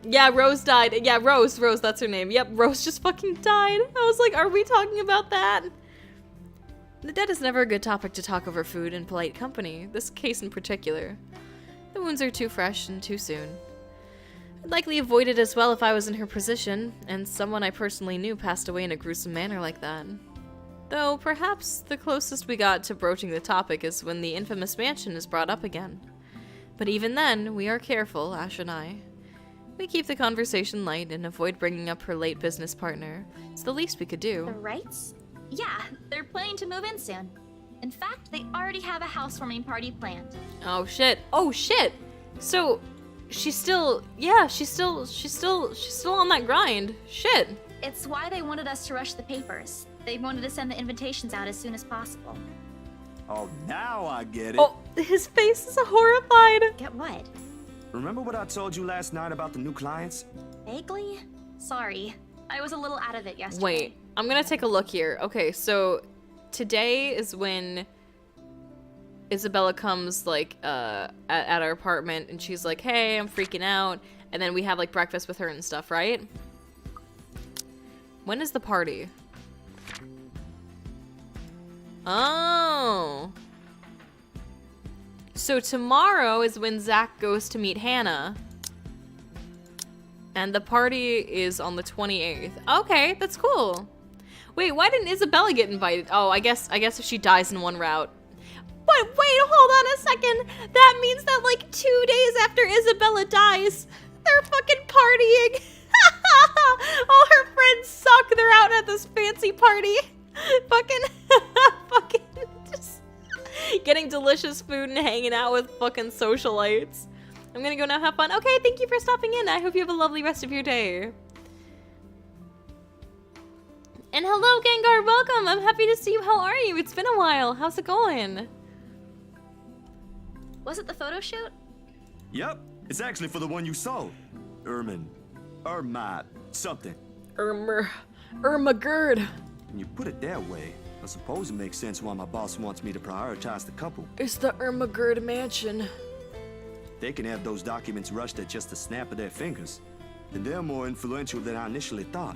Yeah, Rose died. Yeah, Rose, that's her name. Yep, Rose just fucking died. I was like, are we talking about that? The dead is never a good topic to talk over food in polite company, this case in particular. The wounds are too fresh and too soon. I'd likely avoid it as well if I was in her position, and someone I personally knew passed away in a gruesome manner like that. Though, perhaps the closest we got to broaching the topic is when the infamous mansion is brought up again. But even then, we are careful, Ash and I. We keep the conversation light and avoid bringing up her late business partner. It's the least we could do. The Wrights? Yeah, they're planning to move in soon. In fact, they already have a housewarming party planned. Oh shit. Oh shit. So she's still on that grind. Shit. It's why they wanted us to rush the papers. They wanted to send the invitations out as soon as possible. Oh, now I get it. Oh, his face is horrified. Get what? Remember what I told you last night about the new clients? Vaguely? Sorry. I was a little out of it yesterday. Wait, I'm gonna take a look here. Okay, so today is when Isabella comes like at our apartment and she's like, hey, I'm freaking out, and then we have like breakfast with her and stuff, right? When is the party? Oh, so tomorrow is when Zach goes to meet Hannah, and the party is on the 28th. Okay, that's cool. Wait, why didn't Isabella get invited? Oh, I guess if she dies in one route. But wait, hold on a second. That means that like 2 days after Isabella dies, they're fucking partying. All her friends suck. They're out at this fancy party. fucking just getting delicious food and hanging out with fucking socialites. I'm gonna go now, have fun. Okay, thank you for stopping in. I hope you have a lovely rest of your day. And hello, Gengar, welcome. I'm happy to see you. How are you? It's been a while. How's it going? Was it the photo shoot? Yep, it's actually for the one you sold. Something. Gerd. When you put it that way, I suppose it makes sense why my boss wants me to prioritize the couple. It's the Gerd mansion. They can have those documents rushed at just a snap of their fingers. And they're more influential than I initially thought.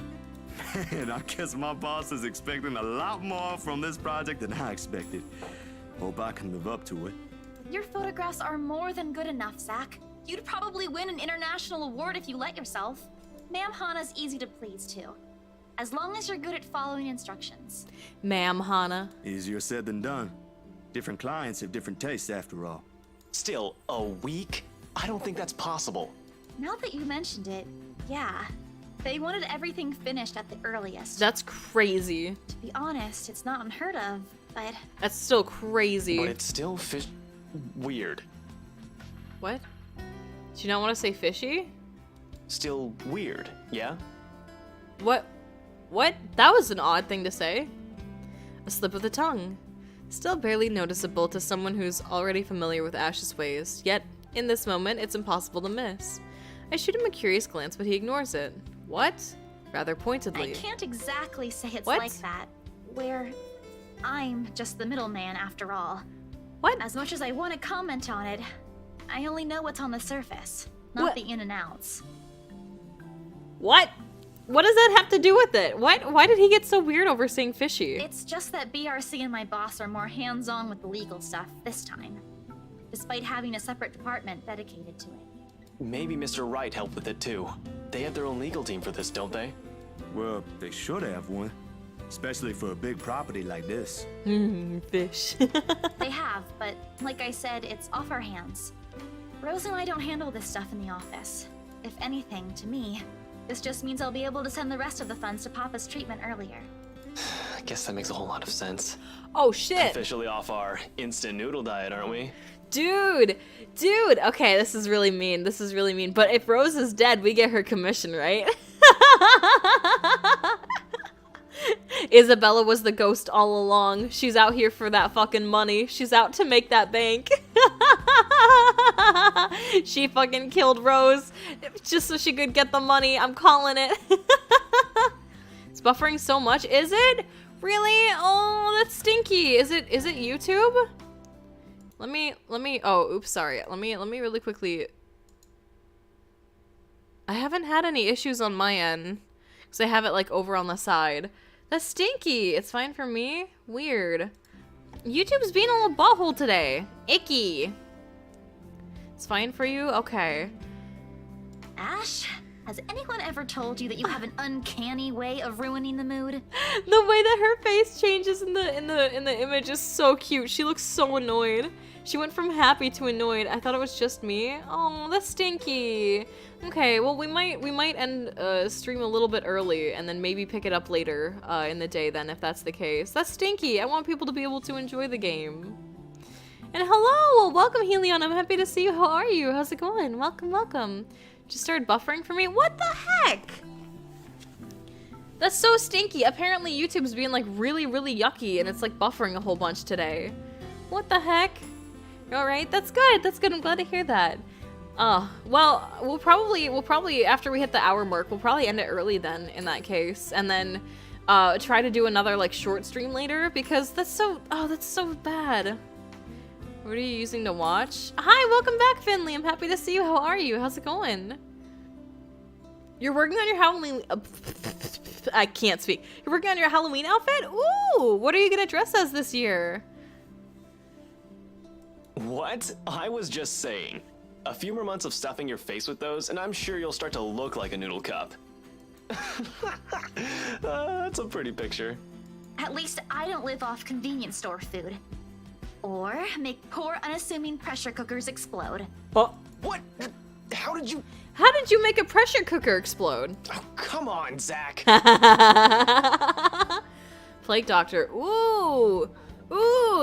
And I guess my boss is expecting a lot more from this project than I expected. Hope I can live up to it. Your photographs are more than good enough, Zach. You'd probably win an international award if you let yourself. Ma'am Hana's easy to please, too. As long as you're good at following instructions. Ma'am Hana. Easier said than done. Different clients have different tastes after all. Still, a week? I don't think that's possible. Now that you mentioned it, yeah. They wanted everything finished at the earliest. That's crazy. To be honest, it's not unheard of, but... That's still crazy. But it's still weird. What? Do you not want to say fishy? Still weird, yeah? What? What? That was an odd thing to say. A slip of the tongue. Still barely noticeable to someone who's already familiar with Ash's ways, yet, in this moment, it's impossible to miss. I shoot him a curious glance, but he ignores it. What? Rather pointedly. I can't exactly say it's What? like that. Where I'm just the middleman after all. What? As much as I want to comment on it, I only know what's on the surface, not What? the in and outs. What? What does that have to do with it? What? Why did he get so weird over saying fishy? It's just that BRC and my boss are more hands-on with the legal stuff this time, despite having a separate department dedicated to it. Maybe Mr. Wright helped with it too. They have their own legal team for this, don't they? Well, they should have one. Especially for a big property like this. Fish. They have, but like I said, it's off our hands. Rose and I don't handle this stuff in the office. If anything, to me, this just means I'll be able to send the rest of the funds to Papa's treatment earlier. I guess that makes a whole lot of sense. Oh shit. Officially off our instant noodle diet, aren't we? Dude, okay, this is really mean. But if Rose is dead, we get her commission, right? Isabella was the ghost all along. She's out here for that fucking money. She's out to make that bank. She fucking killed Rose just so she could get the money. I'm calling it. It's buffering so much. Is it? Really? Oh, that's stinky. Is it YouTube? Let me, oh, oops, sorry. Let me really quickly. I haven't had any issues on my end, because I have it, like, over on the side. That's stinky. It's fine for me. Weird. YouTube's being a little butthole today. Icky. It's fine for you? Okay. Ash, has anyone ever told you that you have an uncanny way of ruining the mood? The way that her face changes in the image is so cute. She looks so annoyed. She went from happy to annoyed. I thought it was just me. Oh, that's stinky. Okay, well we might end stream a little bit early and then maybe pick it up later in the day then if that's the case. That's stinky. I want people to be able to enjoy the game. And hello, welcome Helion. I'm happy to see you. How are you? How's it going? Welcome. Just started buffering for me. What the heck? That's so stinky. Apparently YouTube's being like really yucky and it's like buffering a whole bunch today. What the heck? All right, that's good. I'm glad to hear that. Well, we'll probably after we hit the hour mark, we'll probably end it early then in that case, and then try to do another like short stream later because that's so bad. What are you using to watch? Hi, welcome back, Finley. I'm happy to see you. How are you? How's it going? You're working on your Halloween. I can't speak. You're working on your Halloween outfit? Ooh, what are you gonna dress as this year? What? I was just saying. A few more months of stuffing your face with those, and I'm sure you'll start to look like a noodle cup. That's a pretty picture. At least I don't live off convenience store food. Or make poor, unassuming pressure cookers explode. Oh. What? How did you make a pressure cooker explode? Oh, come on, Zach. Plague Doctor. Ooh,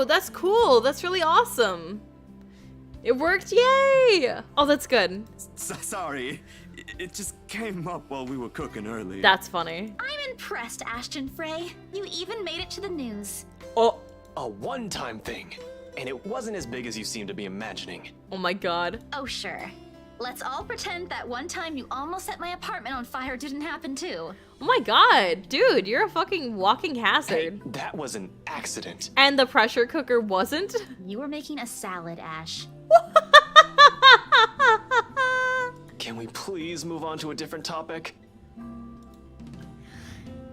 that's cool. That's really awesome. It worked, yay! Oh, that's good. Sorry, it just came up while we were cooking earlier. That's funny. I'm impressed, Ashton Frey. You even made it to the news. Oh. A one-time thing. And it wasn't as big as you seem to be imagining. Oh my god. Oh, sure. Let's all pretend that one time you almost set my apartment on fire didn't happen too. Oh my god, dude, you're a fucking walking hazard. Hey, that was an accident. And the pressure cooker wasn't? You were making a salad, Ash. Can we please move on to a different topic?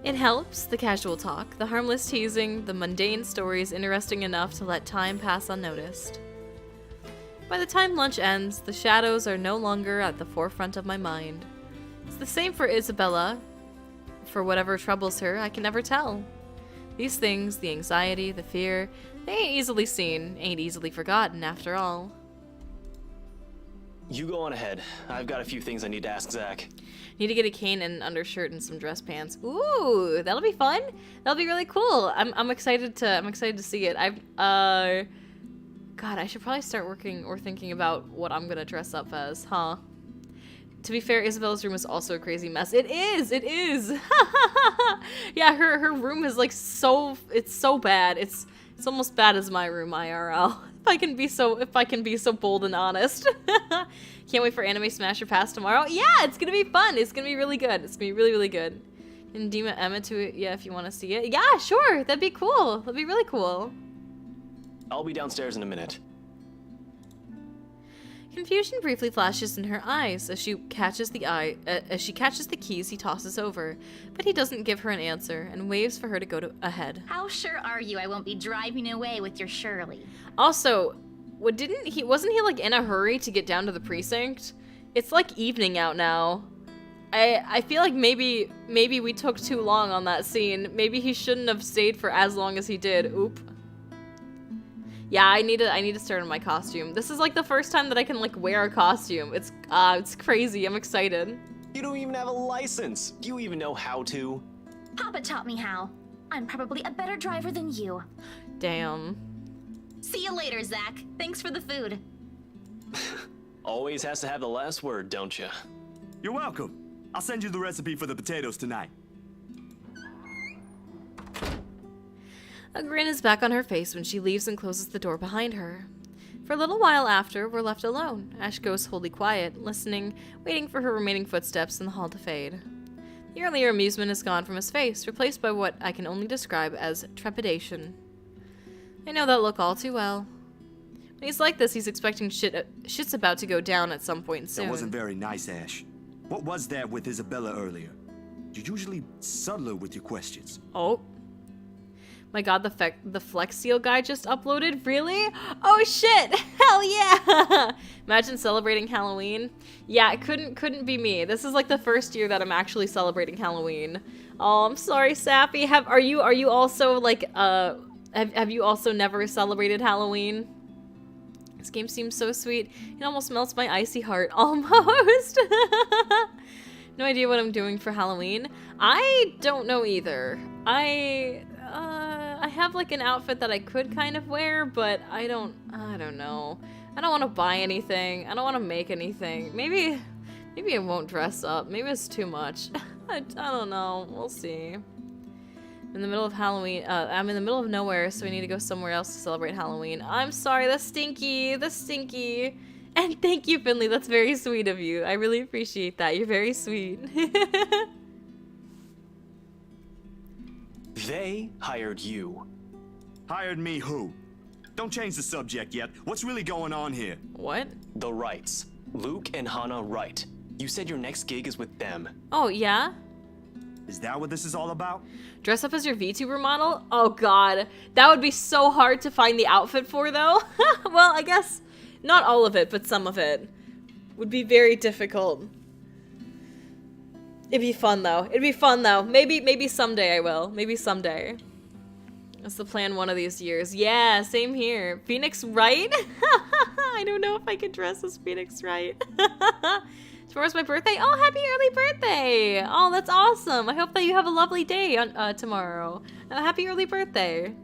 It helps, the casual talk, the harmless teasing, the mundane stories interesting enough to let time pass unnoticed. By the time lunch ends, the shadows are no longer at the forefront of my mind. It's the same for Isabella. For whatever troubles her, I can never tell. These things, the anxiety, the fear, they ain't easily seen, ain't easily forgotten after all. You go on ahead. I've got a few things I need to ask Zach. Need to get a cane and an undershirt and some dress pants. Ooh, that'll be fun. That'll be really cool. I'm excited to see it. God, I should probably start working or thinking about what I'm gonna dress up as, huh? To be fair, Isabella's room is also a crazy mess. It is! Yeah, her room is like it's so bad. It's almost bad as my room, IRL. If I can be so bold and honest. Can't wait for Anime Smasher Pass tomorrow. Yeah, it's gonna be fun. It's gonna be really good. It's gonna be really, really good. And Dima Emma to it, yeah, if you want to see it. Yeah, sure. That'd be cool. That'd be really cool. I'll be downstairs in a minute. Confusion briefly flashes in her eyes as she catches the keys he tosses over, but he doesn't give her an answer and waves for her to go ahead. How sure are you I won't be driving away with your Shirley? Also, wasn't he like in a hurry to get down to the precinct? It's like evening out now. I feel like maybe we took too long on that scene. Maybe he shouldn't have stayed for as long as he did. Oop. Yeah, I need to start on my costume. This is like the first time that I can like wear a costume. It's crazy. I'm excited. You don't even have a license. Do you even know how to? Papa taught me how. I'm probably a better driver than you. Damn. See you later, Zach. Thanks for the food. Always has to have the last word, don't you? You're welcome. I'll send you the recipe for the potatoes tonight. A grin is back on her face when she leaves and closes the door behind her. For a little while after, we're left alone. Ash goes wholly quiet, listening, waiting for her remaining footsteps in the hall to fade. The earlier amusement is gone from his face, replaced by what I can only describe as trepidation. I know that look all too well. When he's like this, he's expecting shit's about to go down at some point soon. That wasn't very nice, Ash. What was that with Isabella earlier? You're usually subtler with your questions. Oh. My god, the Flex Seal guy just uploaded? Really? Oh shit! Hell yeah! Imagine celebrating Halloween. Yeah, it couldn't be me. This is like the first year that I'm actually celebrating Halloween. Oh, I'm sorry, Sappy. Are you also like have you also never celebrated Halloween? This game seems so sweet. It almost melts my icy heart. Almost. No idea what I'm doing for Halloween. I don't know either. I have like an outfit that I could kind of wear, but I don't know. I don't want to buy anything. I don't want to make anything. Maybe I won't dress up. Maybe it's too much. I don't know. We'll see. In the middle of Halloween, I'm in the middle of nowhere, so I need to go somewhere else to celebrate Halloween. I'm sorry, that's stinky. And thank you, Finley. That's very sweet of you. I really appreciate that. You're very sweet. They hired you. Hired me who? Don't change the subject yet. What's really going on here? What? The Wrights. Luke and Hannah Wright. You said your next gig is with them. Oh, yeah? Is that what this is all about? Dress up as your VTuber model? Oh god. That would be so hard to find the outfit for, though. Well, I guess not all of it, but some of it. Would be very difficult. It'd be fun, though. Maybe someday I will. Maybe someday. That's the plan one of these years. Yeah, same here. Phoenix Wright? I don't know if I could dress as Phoenix Wright. Tomorrow's my birthday? Oh, happy early birthday! Oh, that's awesome. I hope that you have a lovely day on tomorrow. Happy early birthday.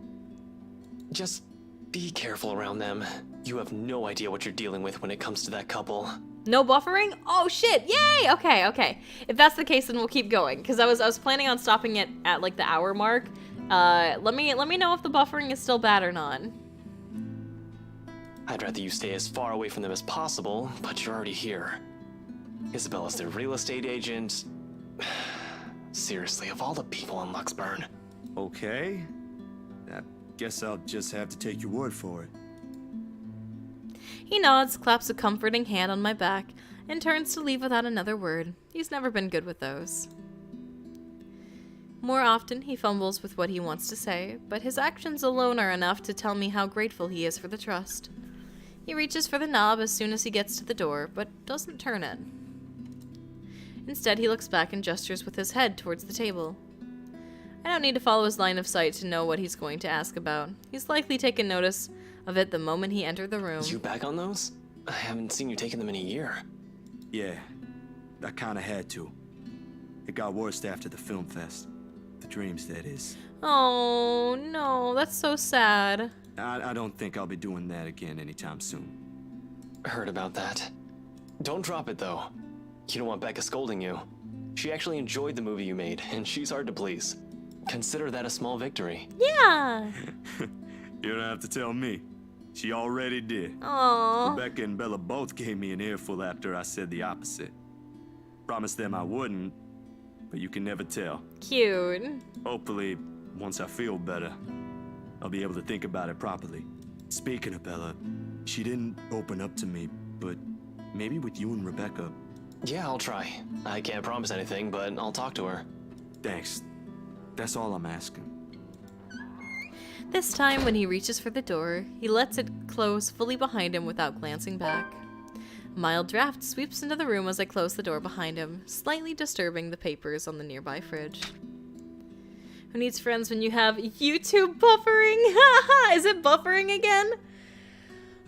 Just be careful around them. You have no idea what you're dealing with when it comes to that couple. No buffering? Oh shit! Yay! Okay. If that's the case, then we'll keep going. Because I was planning on stopping it at like the hour mark. Let me know if the buffering is still bad or not. I'd rather you stay as far away from them as possible, but you're already here. Isabella's their real estate agent. Seriously, of all the people in Luxburn. Okay. I guess I'll just have to take your word for it. He nods, claps a comforting hand on my back, and turns to leave without another word. He's never been good with those. More often, he fumbles with what he wants to say, but his actions alone are enough to tell me how grateful he is for the trust. He reaches for the knob as soon as he gets to the door, but doesn't turn it. Instead, he looks back and gestures with his head towards the table. I don't need to follow his line of sight to know what he's going to ask about. He's likely taken notice of it the moment he entered the room. You back on those? I haven't seen you taking them in a year. Yeah, I kinda had to. It got worse after the film fest. The dreams, that is. Oh, no, that's so sad. I don't think I'll be doing that again anytime soon. Heard about that. Don't drop it, though. You don't want Becca scolding you. She actually enjoyed the movie you made, and she's hard to please. Consider that a small victory. Yeah. You don't have to tell me. She already did. Aww. Rebecca and Bella both gave me an earful after I said the opposite. Promised them I wouldn't, but you can never tell. Cute. Hopefully, once I feel better, I'll be able to think about it properly. Speaking of Bella, she didn't open up to me, but maybe with you and Rebecca. Yeah, I'll try. I can't promise anything, but I'll talk to her. Thanks. That's all I'm asking. This time, when he reaches for the door, he lets it close fully behind him without glancing back. A mild draft sweeps into the room as I close the door behind him, slightly disturbing the papers on the nearby fridge. Who needs friends when you have YouTube buffering? Is it buffering again?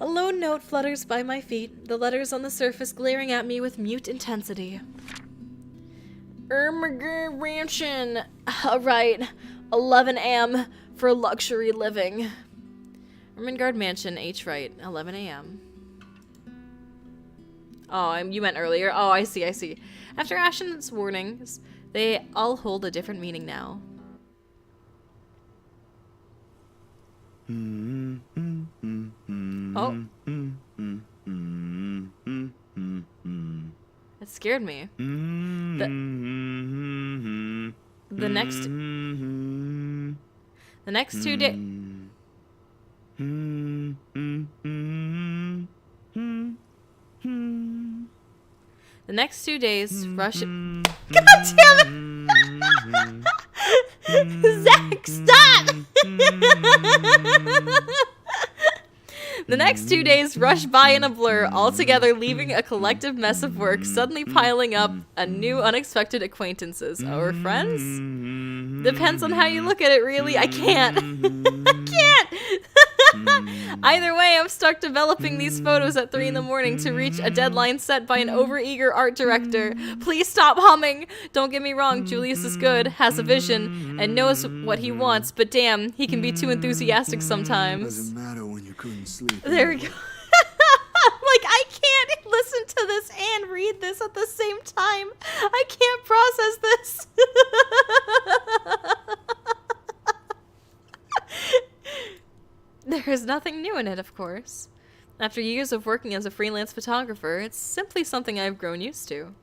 A lone note flutters by my feet, the letters on the surface glaring at me with mute intensity. Ermiger Mansion. Right. 11 a.m. for luxury living. Ermengarde Mansion, H. Wright, 11 a.m. Oh, you meant earlier. Oh, I see. After Ashton's warnings, they all hold a different meaning now. Oh. That scared me. The next 2 days. The next 2 days, Russia. God damn it! Zach, stop! The next 2 days rush by in a blur, altogether leaving a collective mess of work, suddenly piling up a new unexpected acquaintances. Our friends? Depends on how you look at it, really. I can't. I can't! Either way, I'm stuck developing these photos at 3 in the morning to reach a deadline set by an overeager art director. Please stop humming! Don't get me wrong, Julius is good, has a vision, and knows what he wants, but damn, he can be too enthusiastic sometimes. Doesn't matter when you couldn't sleep. There we go. Like, I can't listen to this and read this at the same time. I can't process this. There is nothing new in it, of course. After years of working as a freelance photographer, it's simply something I've grown used to.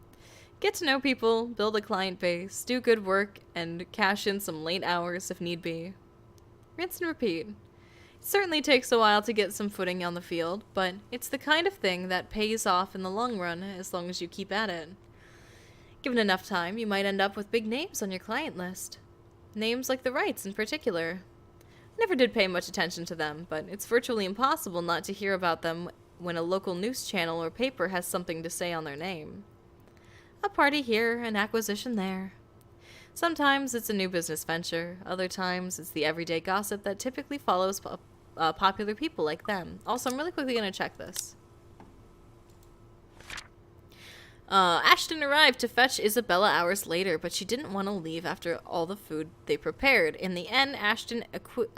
Get to know people, build a client base, do good work, and cash in some late hours if need be. Rinse and repeat. It certainly takes a while to get some footing on the field, but it's the kind of thing that pays off in the long run as long as you keep at it. Given enough time, you might end up with big names on your client list. Names like the Wrights in particular. I never did pay much attention to them, but it's virtually impossible not to hear about them when a local news channel or paper has something to say on their name. A party here, an acquisition there. Sometimes it's a new business venture, other times it's the everyday gossip that typically follows popular people like them. Also, I'm really quickly going to check this. Ashton arrived to fetch Isabella hours later, but she didn't want to leave after all the food they prepared. In the end, Ashton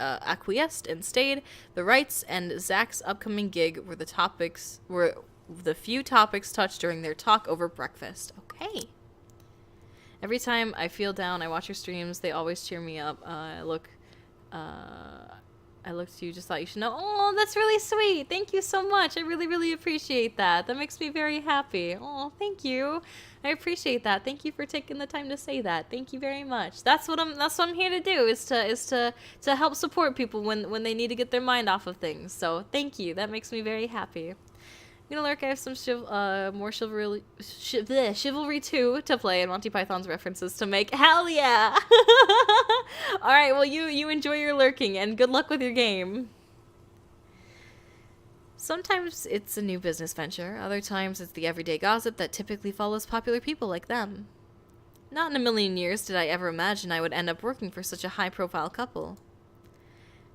acquiesced and stayed. The Wrights and Zach's upcoming gig were the few topics touched during their talk over breakfast. Okay. Every time I feel down, I watch your streams. They always cheer me up. I looked to you, just thought you should know. Oh, that's really sweet. Thank you so much. I really, really appreciate that. That makes me very happy. Oh, thank you. I appreciate that. Thank you for taking the time to say that. Thank you very much. That's what I'm here to do, is to help support people when they need to get their mind off of things. So thank you. That makes me very happy. I'm gonna lurk. I have some more Chivalry 2 to play and Monty Python's references to make. Hell yeah! Alright, well, you enjoy your lurking, and good luck with your game. Sometimes it's a new business venture, other times it's the everyday gossip that typically follows popular people like them. Not in a million years did I ever imagine I would end up working for such a high-profile couple.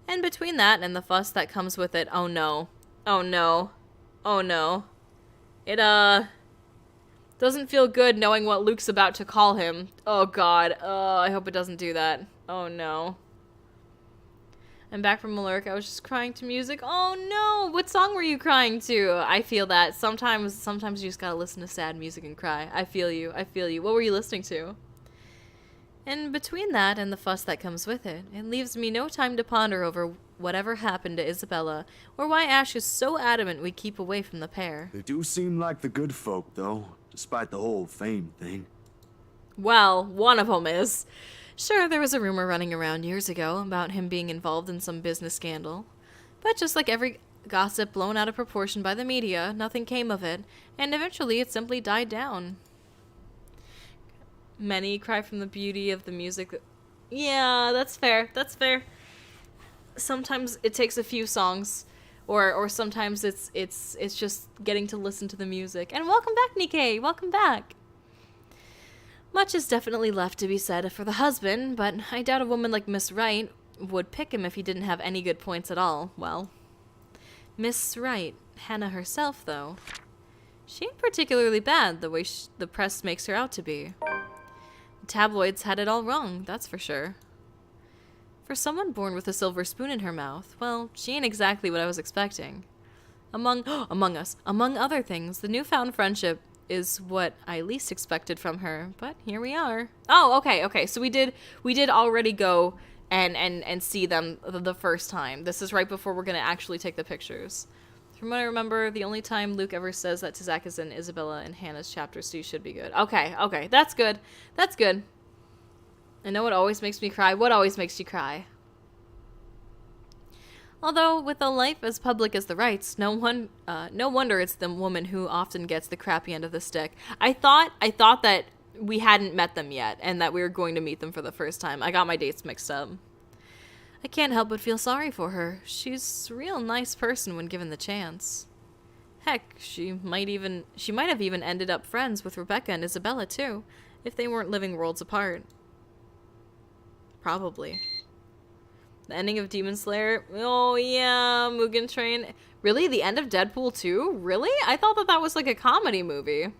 And between that and the fuss that comes with it, oh no. Oh no. Oh no. It, doesn't feel good knowing what Luke's about to call him. Oh god. I hope it doesn't do that. Oh no. I'm back from a lurk. I was just crying to music. Oh no! What song were you crying to? I feel that. Sometimes you just gotta listen to sad music and cry. I feel you. I feel you. What were you listening to? And between that and the fuss that comes with it, it leaves me no time to ponder over whatever happened to Isabella, or why Ash is so adamant we keep away from the pair. They do seem like the good folk, though, despite the whole fame thing. Well, one of them is. Sure, there was a rumor running around years ago about him being involved in some business scandal. But just like every gossip blown out of proportion by the media, nothing came of it, and eventually it simply died down. Many cry from the beauty of the music. Yeah, that's fair. That's fair. Sometimes it takes a few songs, or sometimes it's just getting to listen to the music. And welcome back, Nikkei. Welcome back. Much is definitely left to be said for the husband, but I doubt a woman like Miss Wright would pick him if he didn't have any good points at all. Well, Miss Wright, Hannah herself, though, she ain't particularly bad the way the press makes her out to be. The tabloids had it all wrong, that's for sure. For someone born with a silver spoon in her mouth, well, she ain't exactly what I was expecting. Among other things, the newfound friendship is what I least expected from her, but here we are. Oh, okay, so we did already go and see them the first time. This is right before we're gonna actually take the pictures. From what I remember, the only time Luke ever says that to Zach is in Isabella and Hannah's chapter, so you should be good. Okay, that's good. That's good. I know what always makes me cry. What always makes you cry? Although, with a life as public as the Wrights, no wonder it's the woman who often gets the crappy end of the stick. I thought that we hadn't met them yet, and that we were going to meet them for the first time. I got my dates mixed up. I can't help but feel sorry for her. She's a real nice person when given the chance. Heck, she might have even ended up friends with Rebecca and Isabella too, if they weren't living worlds apart. Probably. The ending of Demon Slayer. Oh yeah, Mugen Train. Really? The end of Deadpool 2? Really? I thought that was like a comedy movie.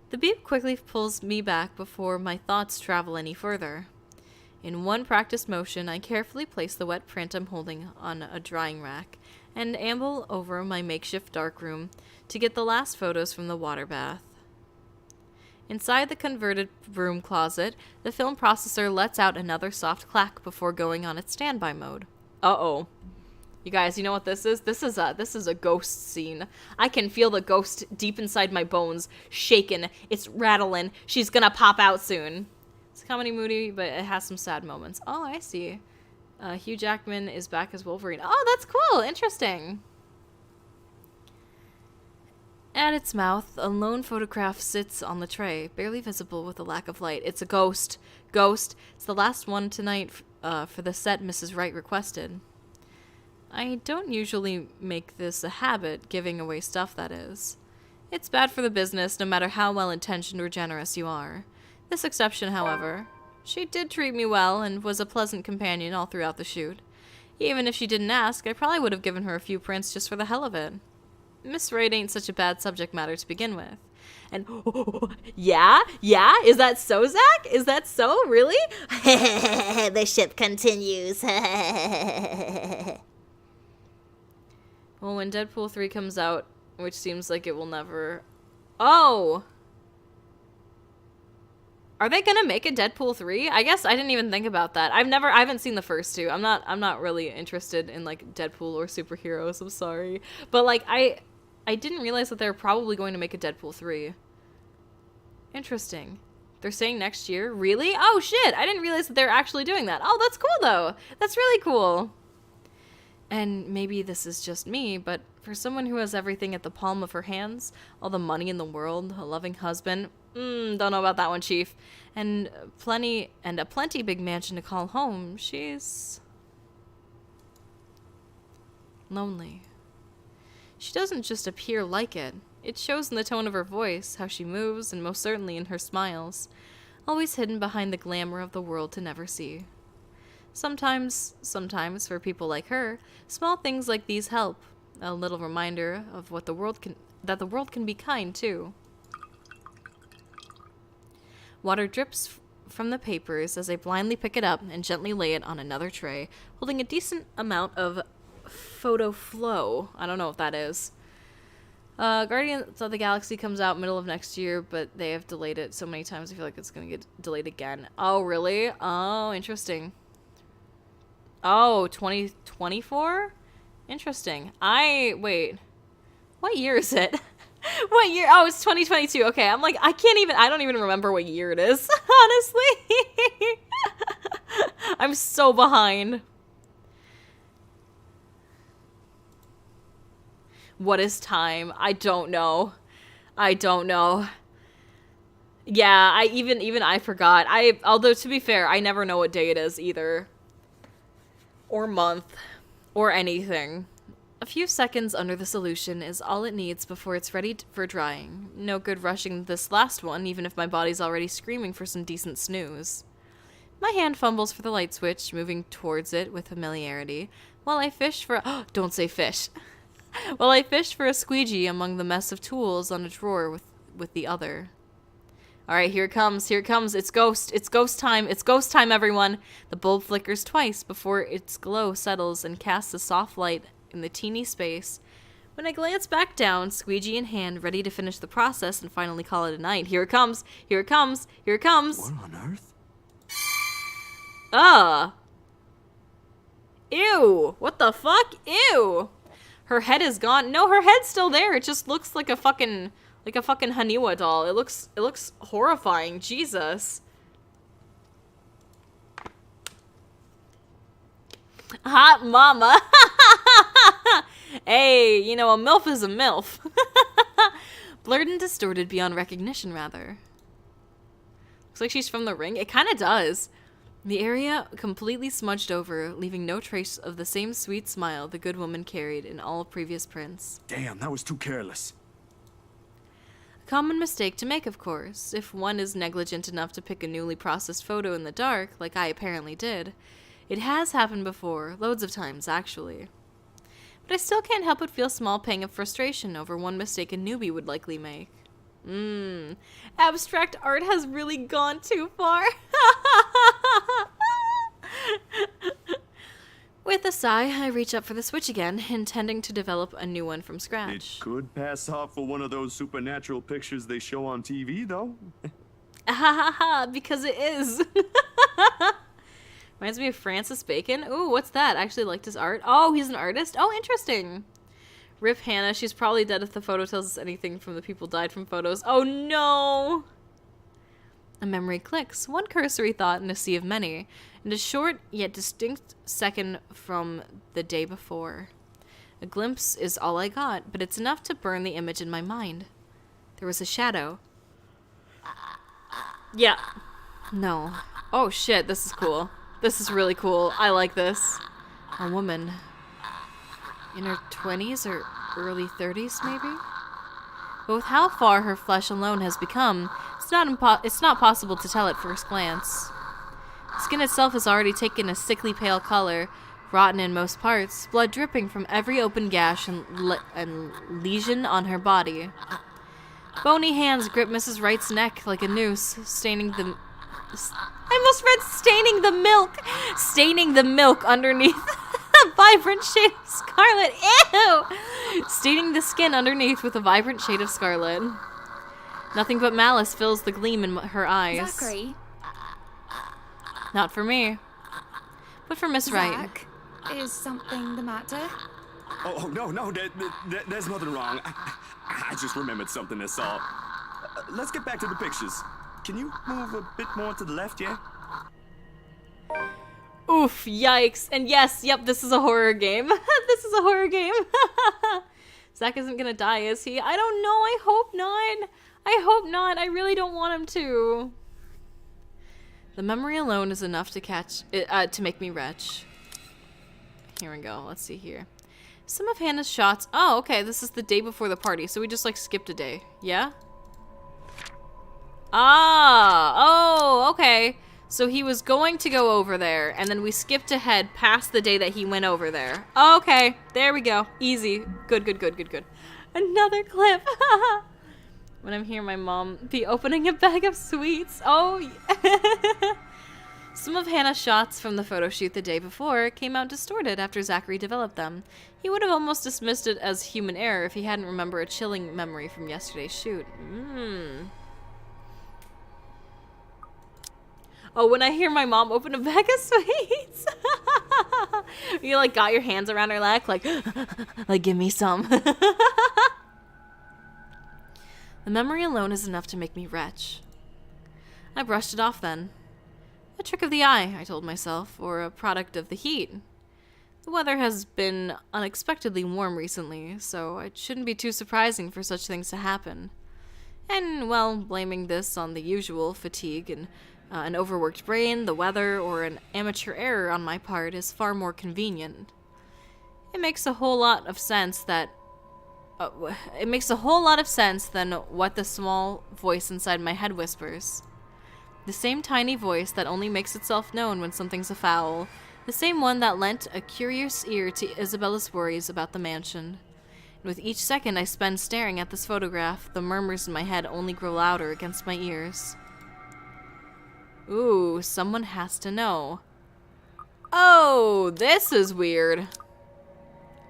The beep quickly pulls me back before my thoughts travel any further. In one practiced motion, I carefully place the wet print I'm holding on a drying rack and amble over my makeshift darkroom to get the last photos from the water bath. Inside the converted broom closet, the film processor lets out another soft clack before going on its standby mode. Uh-oh. You guys, you know what this is? This is a ghost scene. I can feel the ghost deep inside my bones, shaking. It's rattling. She's gonna pop out soon. It's a comedy movie, but it has some sad moments. Oh, I see. Hugh Jackman is back as Wolverine. Oh, that's cool. Interesting. At its mouth, a lone photograph sits on the tray, barely visible with a lack of light. It's a ghost. Ghost. It's the last one tonight for the set Mrs. Wright requested. I don't usually make this a habit, giving away stuff, that is. It's bad for the business, no matter how well-intentioned or generous you are. This exception, however, she did treat me well and was a pleasant companion all throughout the shoot. Even if she didn't ask, I probably would have given her a few prints just for the hell of it. Miss Wright ain't such a bad subject matter to begin with. And, yeah? Is that so, Zach? Is that so? Really? The ship continues. Well, when Deadpool 3 comes out, which seems like it will never... Oh! Are they gonna make a Deadpool 3? I guess I didn't even think about that. I haven't seen the first two. I'm not really interested in, like, Deadpool or superheroes, I'm sorry. But, like, I didn't realize that they're probably going to make a Deadpool 3. Interesting. They're saying next year? Really? Oh, shit! I didn't realize that they're actually doing that. Oh, that's cool, though! That's really cool! And maybe this is just me, but for someone who has everything at the palm of her hands, all the money in the world, a loving husband, don't know about that one, Chief, and a plenty big mansion to call home, she's lonely. She doesn't just appear like it. It shows in the tone of her voice, how she moves, and most certainly in her smiles, always hidden behind the glamour of the world to never see. Sometimes, for people like her, small things like these help. A little reminder of what that the world can be kind, too. Water drips from the papers as I blindly pick it up and gently lay it on another tray, holding a decent amount of photo flow. I don't know what that is. Guardians of the Galaxy comes out middle of next year, but they have delayed it so many times I feel like it's going to get delayed again. Oh, really? Oh, interesting. Oh, 2024? Interesting. Wait. What year is it? What year? Oh, it's 2022. Okay, I'm like, I don't even remember what year it is, honestly. I'm so behind. What is time? I don't know. Yeah, I forgot. Although to be fair, I never know what day it is either. Or month. Or anything. A few seconds under the solution is all it needs before it's ready for drying. No good rushing this last one, even if my body's already screaming for some decent snooze. My hand fumbles for the light switch, moving towards it with familiarity, while I fish for don't say fish. While I fish for a squeegee among the mess of tools on a drawer with the other. Alright, here it comes. It's ghost time, everyone. The bulb flickers twice before its glow settles and casts a soft light in the teeny space. When I glance back down, squeegee in hand, ready to finish the process and finally call it a night. Here it comes. What on earth? Ew. What the fuck? Ew. Her head is gone. No, her head's still there. It just looks like a fucking Haniwa doll. It looks horrifying. Jesus. Hot mama. Hey, a MILF is a MILF. Blurred and distorted beyond recognition, rather. Looks like she's from The Ring. It kind of does. The area completely smudged over, leaving no trace of the same sweet smile the good woman carried in all previous prints. Damn, that was too careless. A common mistake to make, of course, if one is negligent enough to pick a newly processed photo in the dark, like I apparently did. It has happened before, loads of times, actually. But I still can't help but feel a small pang of frustration over one mistake a newbie would likely make. Abstract art has really gone too far. With a sigh, I reach up for the switch again, intending to develop a new one from scratch. It could pass off for one of those supernatural pictures they show on TV, though. Because it is. Reminds me of Francis Bacon. Ooh, what's that? I actually liked his art. Oh, he's an artist? Oh, interesting. Rip Hannah. She's probably dead if the photo tells us anything from the people died from photos. Oh, no! A memory clicks, one cursory thought in a sea of many, and a short yet distinct second from the day before. A glimpse is all I got, but it's enough to burn the image in my mind. There was a shadow. Yeah. No. Oh shit, this is cool. This is really cool. I like this. A woman. In her 20s or early 30s, maybe? But with how far her flesh alone has become, it's not possible to tell at first glance. The skin itself has already taken a sickly pale color, rotten in most parts, blood dripping from every open gash and lesion on her body. Bony hands grip Mrs. Wright's neck like a noose, staining the milk underneath a vibrant shade of scarlet. Ew! Staining the skin underneath with a vibrant shade of scarlet. Nothing but malice fills the gleam in her eyes. Zachary. Not for me, but for Miss Wright. Zach, is something the matter? Oh, no, there's nothing wrong. I just remembered something, that's all. Let's get back to the pictures. Can you move a bit more to the left, yeah? Oof, yikes. And yes, yep, this is a horror game. This is a horror game. Zach isn't gonna die, is he? I don't know, I hope not. I really don't want him to. The memory alone is enough to make me retch. Here we go. Let's see here. Some of Hannah's shots. Oh, okay. This is the day before the party, so we just like skipped a day. Yeah? Ah, oh, okay. So he was going to go over there, and then we skipped ahead past the day that he went over there. Okay, there we go. Easy. Good, good, good, good, good. Another clip. When I'm here, my mom be opening a bag of sweets. Oh, yeah. Some of Hannah's shots from the photo shoot the day before came out distorted after Zachary developed them. He would have almost dismissed it as human error if he hadn't remembered a chilling memory from yesterday's shoot. Oh, when I hear my mom open a bag of sweets. You like got your hands around her neck, like give me some. The memory alone is enough to make me retch. I brushed it off then. A trick of the eye, I told myself, or a product of the heat. The weather has been unexpectedly warm recently, so it shouldn't be too surprising for such things to happen. And, well, blaming this on the usual fatigue and an overworked brain, the weather, or an amateur error on my part is far more convenient. It makes a whole lot of sense than what the small voice inside my head whispers. The same tiny voice that only makes itself known when something's afoul. The same one that lent a curious ear to Isabella's worries about the mansion. And with each second I spend staring at this photograph, the murmurs in my head only grow louder against my ears. Ooh, someone has to know. Oh, this is weird.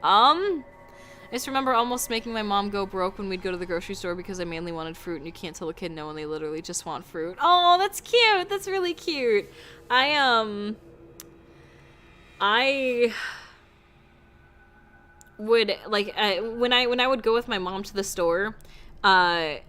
I just remember almost making my mom go broke when we'd go to the grocery store because I mainly wanted fruit, and you can't tell a kid no when they literally just want fruit. Oh, that's cute. That's really cute. I would like when I would go with my mom to the store, my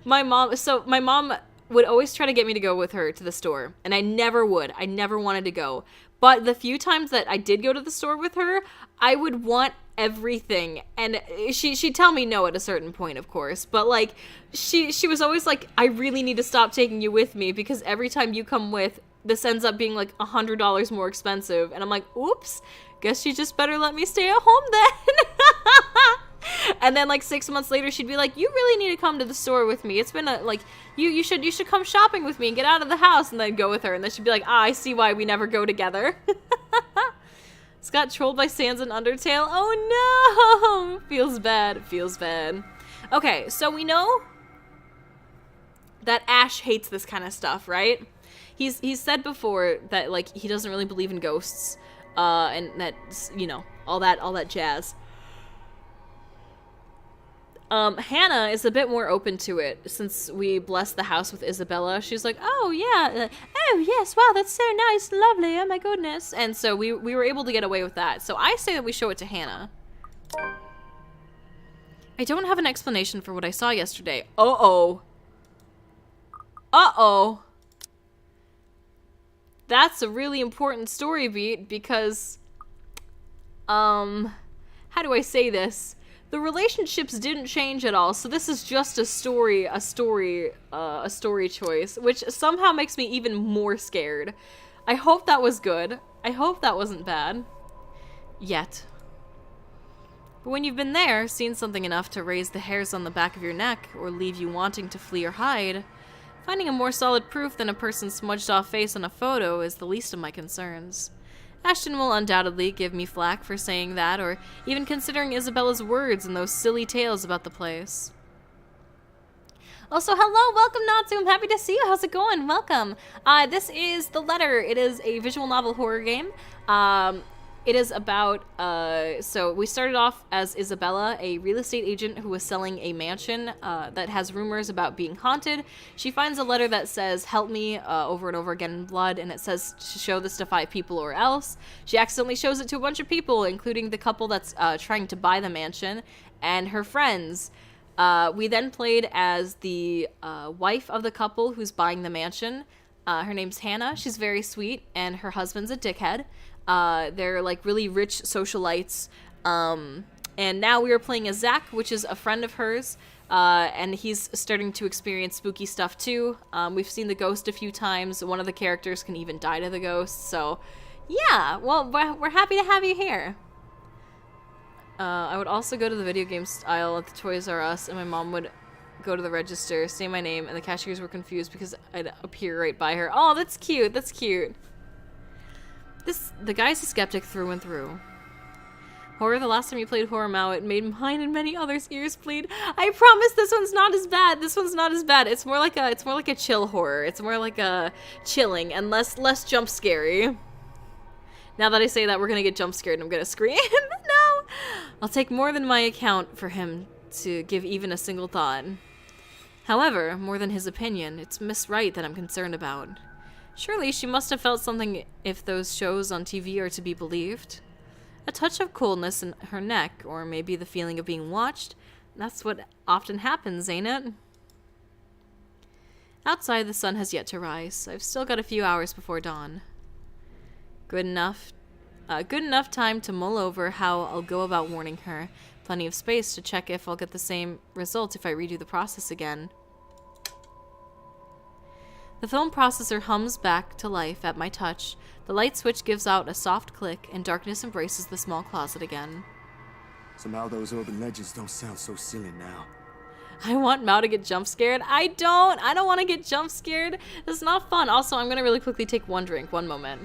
mom would always try to get me to go with her to the store, and I never would. I never wanted to go. But the few times that I did go to the store with her, I would want everything. And she'd tell me no at a certain point, of course. But, like, she was always like, I really need to stop taking you with me because every time you come with, this ends up being, like, $100 more expensive. And I'm like, oops, guess you just better let me stay at home then. And then, like, 6 months later, she'd be like, you really need to come to the store with me. It's been, like, you should come shopping with me and get out of the house. And then go with her. And then she'd be like, I see why we never go together. Got trolled by Sans and Undertale. Oh, no. Feels bad. Feels bad. Okay, so we know that Ash hates this kind of stuff, right? He's said before that, like, he doesn't really believe in ghosts. And that, you know, all that jazz. Hannah is a bit more open to it since we blessed the house with Isabella. She's like, oh, yeah. Oh, yes. Wow, that's so nice. Lovely. Oh, my goodness. And so we were able to get away with that. So I say that we show it to Hannah. I don't have an explanation for what I saw yesterday. Uh-oh. Uh-oh. That's a really important story beat because, how do I say this? The relationships didn't change at all, so this is just a story choice, which somehow makes me even more scared. I hope that was good. I hope that wasn't bad. Yet. But when you've been there, seen something enough to raise the hairs on the back of your neck, or leave you wanting to flee or hide, finding a more solid proof than a person's smudged off face on a photo is the least of my concerns. Ashton will undoubtedly give me flack for saying that, or even considering Isabella's words and those silly tales about the place. Also, hello, welcome Natsu, I'm happy to see you, how's it going? Welcome. This is The Letter. It is a visual novel horror game. It is about, so we started off as Isabella, a real estate agent who was selling a mansion that has rumors about being haunted. She finds a letter that says, help me, over and over again in blood, and it says to show this to 5 people or else. She accidentally shows it to a bunch of people, including the couple that's trying to buy the mansion, and her friends. We then played as the wife of the couple who's buying the mansion. Her name's Hannah. She's very sweet, and her husband's a dickhead. They're like really rich socialites. And now we are playing as Zach, which is a friend of hers. And he's starting to experience spooky stuff too. We've seen the ghost a few times. One of the characters can even die to the ghost. So, yeah, well, we're happy to have you here. I would also go to the video games aisle at the Toys R Us, and my mom would go to the register, say my name, and the cashiers were confused because I'd appear right by her. Oh, that's cute. That's cute. The guy's a skeptic through and through. Horror, the last time you played Horror Mao, it made mine and many others' ears bleed. I promise this one's not as bad. This one's not as bad. It's more like a chill horror. It's more like a chilling and less jump scary. Now that I say that, we're gonna get jump scared and I'm gonna scream. No! I'll take more than my account for him to give even a single thought. However, more than his opinion, it's Miss Wright that I'm concerned about. Surely she must have felt something if those shows on TV are to be believed. A touch of coldness in her neck, or maybe the feeling of being watched. That's what often happens, ain't it? Outside, the sun has yet to rise. I've still got a few hours before dawn. Good enough time to mull over how I'll go about warning her. Plenty of space to check if I'll get the same result if I redo the process again. The film processor hums back to life at my touch. The light switch gives out a soft click, and darkness embraces the small closet again. Somehow those urban legends don't sound so silly now. I want Mao to get jump scared. I don't want to get jump scared. It's not fun. Also, I'm going to really quickly take one drink. One moment.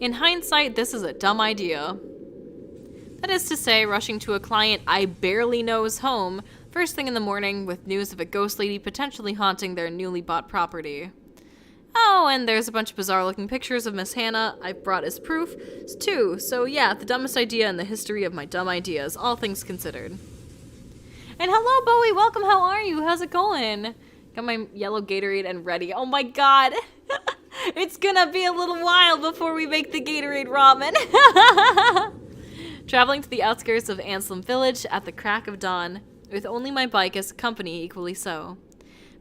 In hindsight, this is a dumb idea. That is to say, rushing to a client I barely know's home first thing in the morning with news of a ghost lady potentially haunting their newly bought property. Oh, and there's a bunch of bizarre-looking pictures of Miss Hannah I've brought as proof, too. So yeah, the dumbest idea in the history of my dumb ideas, all things considered. And hello, Bowie, welcome, how are you? How's it going? Got my yellow Gatorade and ready. Oh my god! It's gonna be a little while before we make the Gatorade ramen. Traveling to the outskirts of Anselm Village at the crack of dawn, with only my bike as company equally so.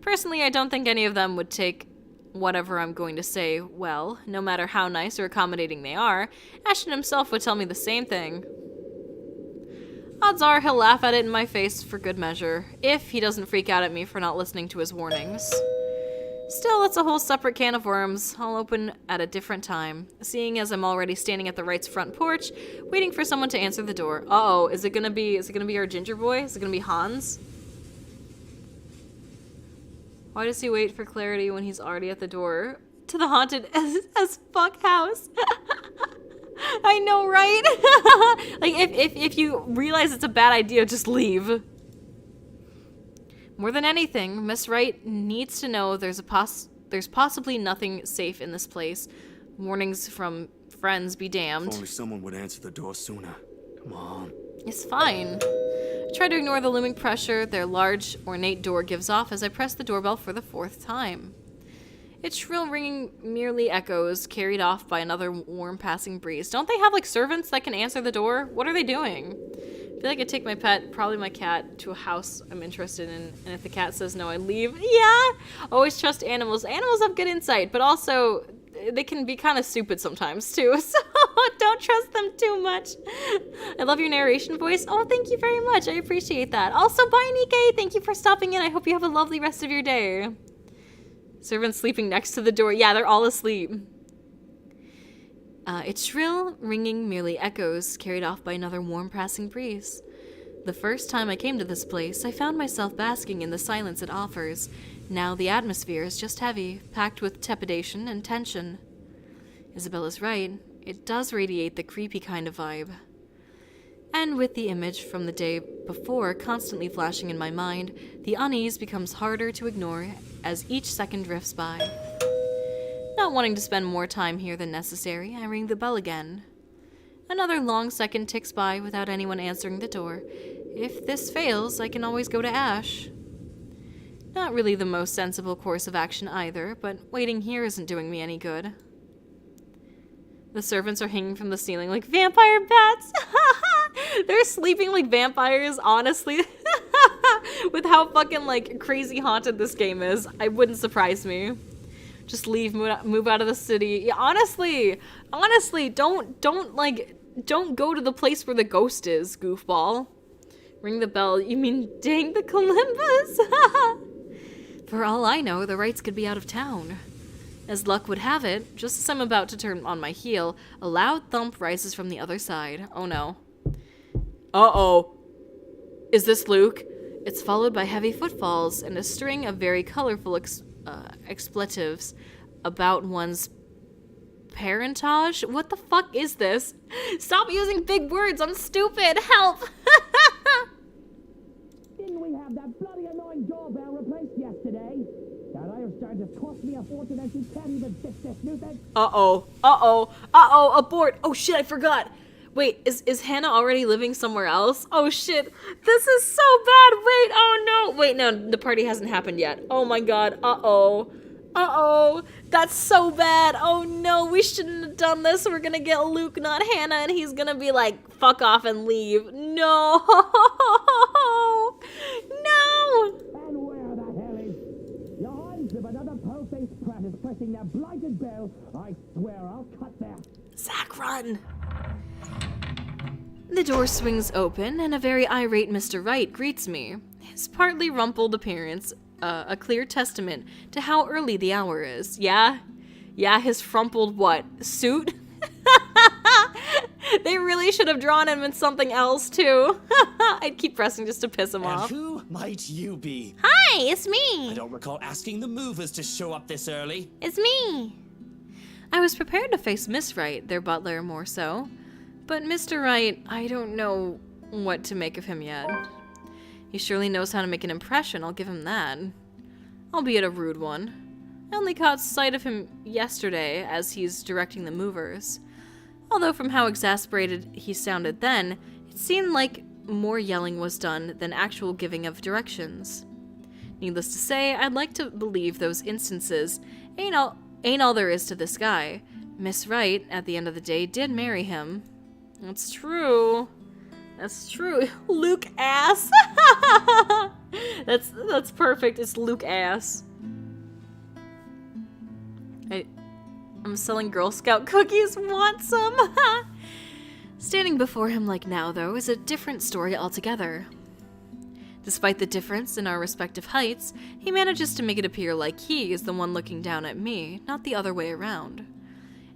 Personally, I don't think any of them would take whatever I'm going to say well, no matter how nice or accommodating they are. Ashton himself would tell me the same thing. Odds are he'll laugh at it in my face for good measure, if he doesn't freak out at me for not listening to his warnings. Still, it's a whole separate can of worms. I'll open at a different time, seeing as I'm already standing at the Wright's front porch, waiting for someone to answer the door. Uh-oh, is it gonna be our ginger boy? Is it gonna be Hans? Why does he wait for clarity when he's already at the door to the haunted as fuck house? I know, right? Like, if you realize it's a bad idea, just leave. More than anything, Miss Wright needs to know there's possibly nothing safe in this place. Warnings from friends be damned. If only someone would answer the door sooner. Come on. It's fine. I try to ignore the looming pressure their large, ornate door gives off as I press the doorbell for the 4th time. Its shrill ringing merely echoes, carried off by another warm passing breeze. Don't they have, like, servants that can answer the door? What are they doing? I feel like I'd take my pet, probably my cat, to a house I'm interested in, and if the cat says no, I leave. Yeah! Always trust animals. Animals have good insight, but also they can be kind of stupid sometimes, too, so don't trust them too much. I love your narration voice. Oh, thank you very much. I appreciate that. Also, bye, Nikkei. Thank you for stopping in. I hope you have a lovely rest of your day. Servants sleeping next to the door. Yeah, they're all asleep. Its shrill, ringing merely echoes, carried off by another warm passing breeze. The first time I came to this place, I found myself basking in the silence it offers. Now the atmosphere is just heavy, packed with trepidation and tension. Isabella's right. It does radiate the creepy kind of vibe. And with the image from the day before constantly flashing in my mind, the unease becomes harder to ignore as each second drifts by. Not Not wanting to spend more time here than necessary, I ring the bell again. Another long second ticks by without anyone answering the door. If this fails, I can always go to Ash. Not really the most sensible course of action either, but waiting here isn't doing me any good. The servants are hanging from the ceiling like vampire bats. They're sleeping like vampires, honestly. With how fucking, like, crazy haunted this game is, it wouldn't surprise me. Just leave, move out of the city. Yeah, honestly, don't go to the place where the ghost is, goofball. Ring the bell. You mean dang the Columbus? For all I know, the Wrights could be out of town. As luck would have it, just as I'm about to turn on my heel, a loud thump rises from the other side. Oh no. Uh-oh. Is this Luke? It's followed by heavy footfalls and a string of very colorful expletives about one's parentage? What the fuck is this? Stop using big words, I'm stupid! Help! Didn't we have that bloody annoying doorbell replaced yesterday? That Irish charge has cost me a fortune and she can't even fix this new thing. Uh-oh, abort! Oh shit, I forgot! Wait, is Hannah already living somewhere else? Oh shit, this is so bad! Wait, oh no! Wait, no, the party hasn't happened yet. Oh my god, uh-oh, that's so bad! Oh no, we shouldn't have done this. We're gonna get Luke, not Hannah, and he's gonna be like, fuck off and leave. No! No! And where the hell is... Lines if another pale-faced prat is pressing that blighted bell, I swear I'll cut their... Zach, run! The door swings open, and a very irate Mr. Wright greets me. His partly rumpled appearance, a clear testament to how early the hour is. Yeah, his frumpled what? Suit? They really should have drawn him in something else, too. I'd keep pressing just to piss him off. Who might you be? Hi, it's me. I don't recall asking the movers to show up this early. It's me. I was prepared to face Miss Wright, their butler, more so. But Mr. Wright, I don't know what to make of him yet. He surely knows how to make an impression, I'll give him that. Albeit a rude one. I only caught sight of him yesterday as he's directing the movers. Although from how exasperated he sounded then, it seemed like more yelling was done than actual giving of directions. Needless to say, I'd like to believe those instances ain't all there is to this guy. Miss Wright, at the end of the day, did marry him. That's true. That's true. Luke ass. That's perfect. It's Luke ass. I'm selling Girl Scout cookies. Want some? Standing before him like now, though, is a different story altogether. Despite the difference in our respective heights, he manages to make it appear like he is the one looking down at me, not the other way around.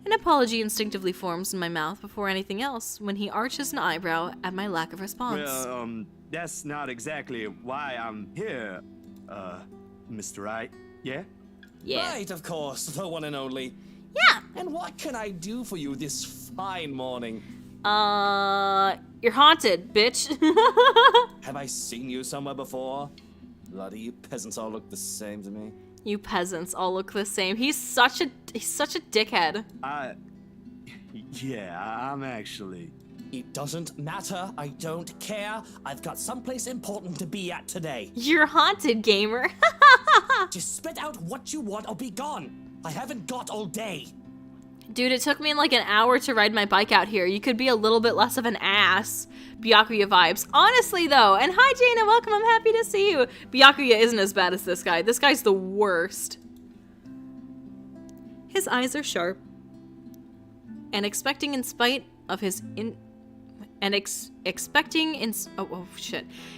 An apology instinctively forms in my mouth before anything else when he arches an eyebrow at my lack of response. Well, that's not exactly why I'm here, Mr. Wright. Yeah? Yeah. Right, of course, the one and only. Yeah. And what can I do for you this fine morning? You're haunted, bitch. Have I seen you somewhere before? Bloody you peasants all look the same to me. You peasants all look the same. He's such a dickhead. Yeah, I'm actually... It doesn't matter. I don't care. I've got someplace important to be at today. You're haunted, gamer. Just spit out what you want or be gone. I haven't got all day. Dude, it took me like an hour to ride my bike out here. You could be a little bit less of an ass. Byakuya vibes. Honestly, though. And hi, Jaina. Welcome. I'm happy to see you. Byakuya isn't as bad as this guy. This guy's the worst. His eyes are sharp. And expecting in spite of his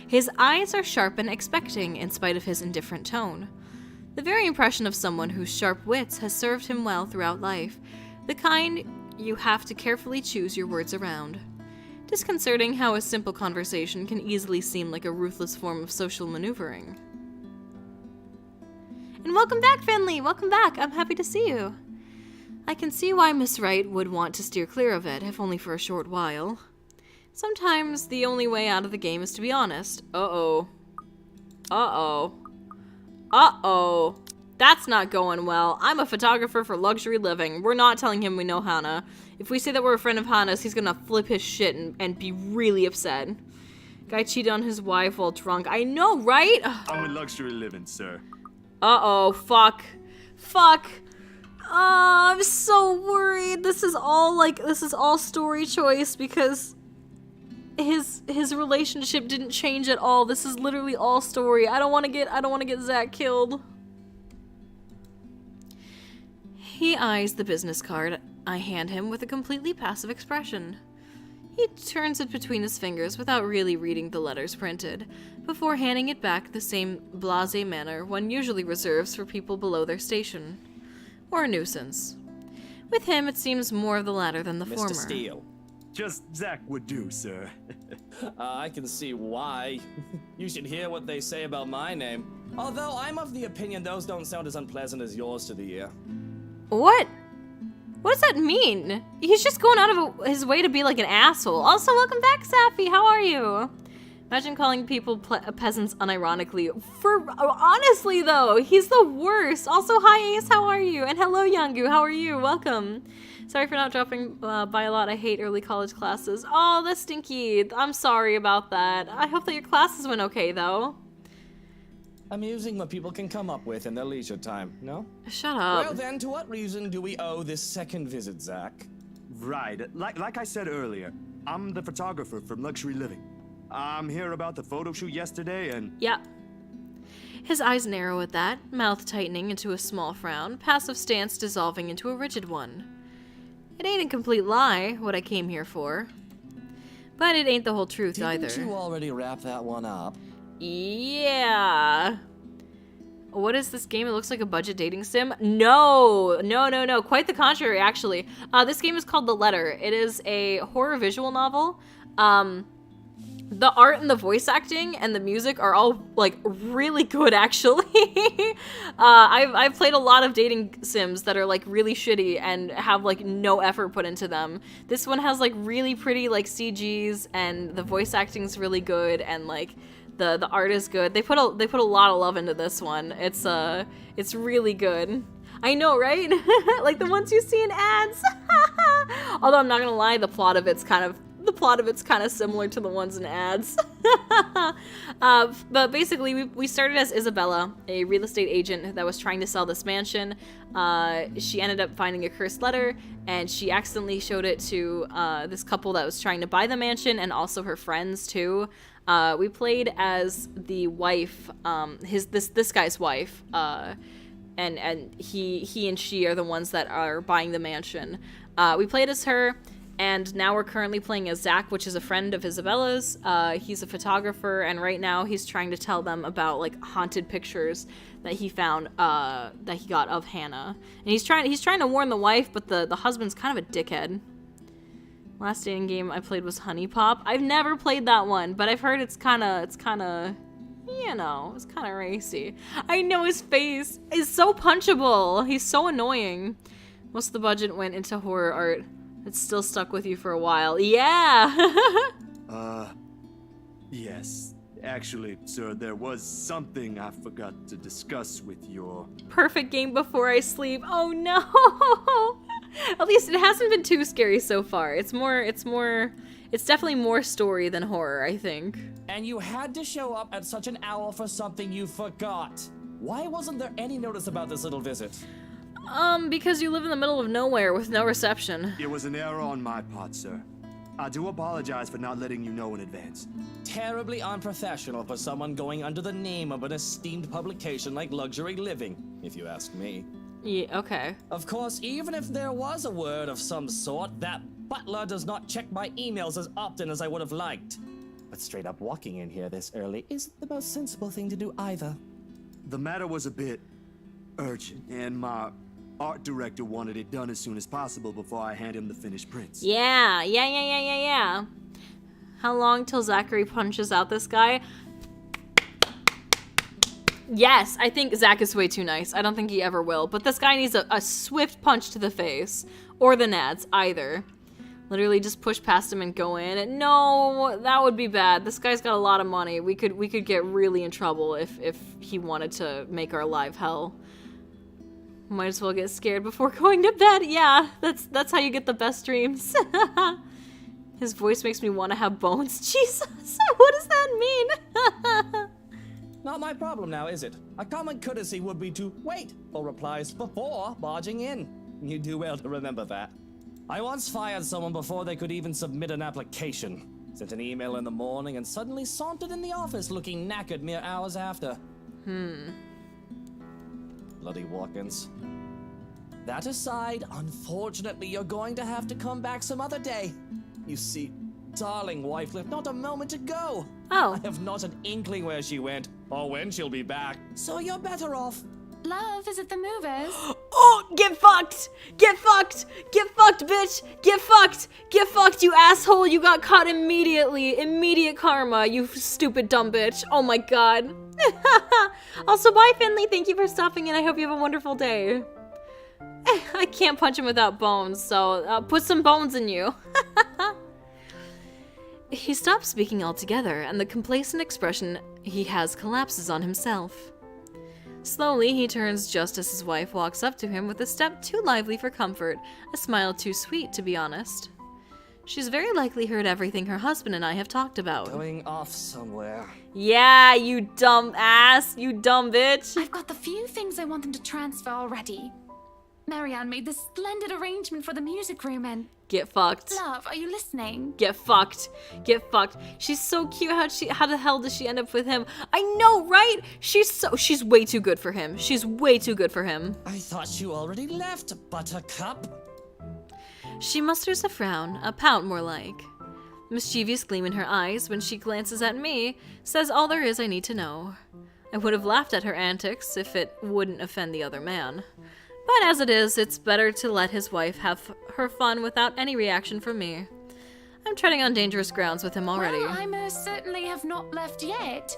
His eyes are sharp and expecting in spite of his indifferent tone. The very impression of someone whose sharp wits has served him well throughout life. The kind you have to carefully choose your words around. Disconcerting how a simple conversation can easily seem like a ruthless form of social maneuvering. And welcome back, Finley! Welcome back! I'm happy to see you. I can see why Miss Wright would want to steer clear of it, if only for a short while. Sometimes the only way out of the game is to be honest. Uh-oh. Uh-oh. Uh-oh. That's not going well. I'm a photographer for luxury living. We're not telling him we know Hana. If we say that we're a friend of Hana's, he's gonna flip his shit and be really upset. Guy cheated on his wife while drunk. I know, right? I'm with luxury living, sir. Uh-oh, fuck. Fuck. I'm so worried. This is all story choice because his relationship didn't change at all. This is literally all story. I don't want to get Zach killed. He eyes the business card I hand him with a completely passive expression. He turns it between his fingers without really reading the letters printed, before handing it back the same blasé manner one usually reserves for people below their station. Or a nuisance. With him, it seems more of the latter than the former. Mr. Steele. Just Zach would do, sir. I can see why. You should hear what they say about my name. Although I'm of the opinion those don't sound as unpleasant as yours to the ear. What? What does that mean? He's just going out of his way to be like an asshole. Also, welcome back, Safi. How are you? Imagine calling people peasants unironically. Honestly, though, he's the worst. Also, hi, Ace. How are you? And hello, Youngu. How are you? Welcome. Sorry for not dropping by a lot. I hate early college classes. Oh, that's stinky. I'm sorry about that. I hope that your classes went okay, though. Amusing what people can come up with in their leisure time, no? Shut up. Well then, to what reason do we owe this second visit, Zach? Right. Like I said earlier, I'm the photographer from Luxury Living. I'm here about the photo shoot yesterday and... Yeah. His eyes narrow at that, mouth tightening into a small frown, passive stance dissolving into a rigid one. It ain't a complete lie, what I came here for. But it ain't the whole truth either. Didn't you already wrap that one up? Yeah. What is this game? It looks like a budget dating sim. No. Quite the contrary, actually. This game is called The Letter. It is a horror visual novel. The art and the voice acting and the music are all, like, really good, actually. I've played a lot of dating sims that are, like, really shitty and have, like, no effort put into them. This one has, like, really pretty, like, CGs, and the voice acting's really good, and, like, the art is good. They put a lot of love into this one. It's really good. I know, right? Like the ones you see in ads. Although I'm not gonna lie, the plot of it's kind of similar to the ones in ads. But basically, we started as Isabella, a real estate agent that was trying to sell this mansion. She ended up finding a cursed letter, and she accidentally showed it to this couple that was trying to buy the mansion, and also her friends too. We played as the wife, this guy's wife, and he and she are the ones that are buying the mansion. We played as her. And now we're currently playing as Zach, which is a friend of Isabella's. He's a photographer, and right now he's trying to tell them about, like, haunted pictures that he found, that he got of Hannah. And he's trying to warn the wife, but the husband's kind of a dickhead. Last dating game I played was Honey Pop. I've never played that one, but I've heard it's kind of, you know, it's kind of racy. I know his face is so punchable. He's so annoying. Most of the budget went into horror art. It's still stuck with you for a while. Yeah! Yes. Actually, sir, there was something I forgot to discuss with your... Perfect game before I sleep. Oh no! At least it hasn't been too scary so far. It's definitely more story than horror, I think. And you had to show up at such an hour for something you forgot. Why wasn't there any notice about this little visit? Because you live in the middle of nowhere with no reception. It was an error on my part, sir. I do apologize for not letting you know in advance. Terribly unprofessional for someone going under the name of an esteemed publication like Luxury Living, if you ask me. Yeah, okay. Of course, even if there was a word of some sort, that butler does not check my emails as often as I would have liked. But straight up walking in here this early isn't the most sensible thing to do either. The matter was a bit urgent, and my art director wanted it done as soon as possible before I hand him the finished prints. Yeah. How long till Zachary punches out this guy? Yes, I think Zach is way too nice. I don't think he ever will. But this guy needs a swift punch to the face. Or the nads, either. Literally just push past him and go in. No, that would be bad. This guy's got a lot of money. We could get really in trouble if he wanted to make our life hell. Might as well get scared before going to bed. Yeah, that's how you get the best dreams. His voice makes me want to have bones. Jesus, what does that mean? Not my problem now, is it? A common courtesy would be to wait for replies before barging in. You do well to remember that. I once fired someone before they could even submit an application. Sent an email in the morning and suddenly sauntered in the office looking knackered mere hours after. Bloody walk-ins. That aside, unfortunately, you're going to have to come back some other day. You see, darling wife left not a moment ago. Oh. I have not an inkling where she went or when she'll be back. So you're better off. Love, is it the movers? Oh, get fucked! Get fucked! Get fucked, bitch! Get fucked! Get fucked, you asshole! You got caught immediately! Immediate karma, you stupid dumb bitch! Oh my god. Also, bye, Finley. Thank you for stopping in. I hope you have a wonderful day. I can't punch him without bones, so put some bones in you. He stops speaking altogether, and the complacent expression he has collapses on himself. Slowly, he turns just as his wife walks up to him with a step too lively for comfort, a smile too sweet, to be honest. She's very likely heard everything her husband and I have talked about. Going off somewhere. Yeah, you dumb ass, you dumb bitch. I've got the few things I want them to transfer already. Marianne made this splendid arrangement for the music room and... Get fucked. Love, are you listening? Get fucked. Get fucked. She's so cute. How the hell does she end up with him? I know, right? She's way too good for him. She's way too good for him. I thought you already left, Buttercup. She musters a frown, a pout more like. Mischievous gleam in her eyes when she glances at me, says all there is I need to know. I would have laughed at her antics if it wouldn't offend the other man. But as it is, it's better to let his wife have her fun without any reaction from me. I'm treading on dangerous grounds with him already. Well, I most certainly have not left yet.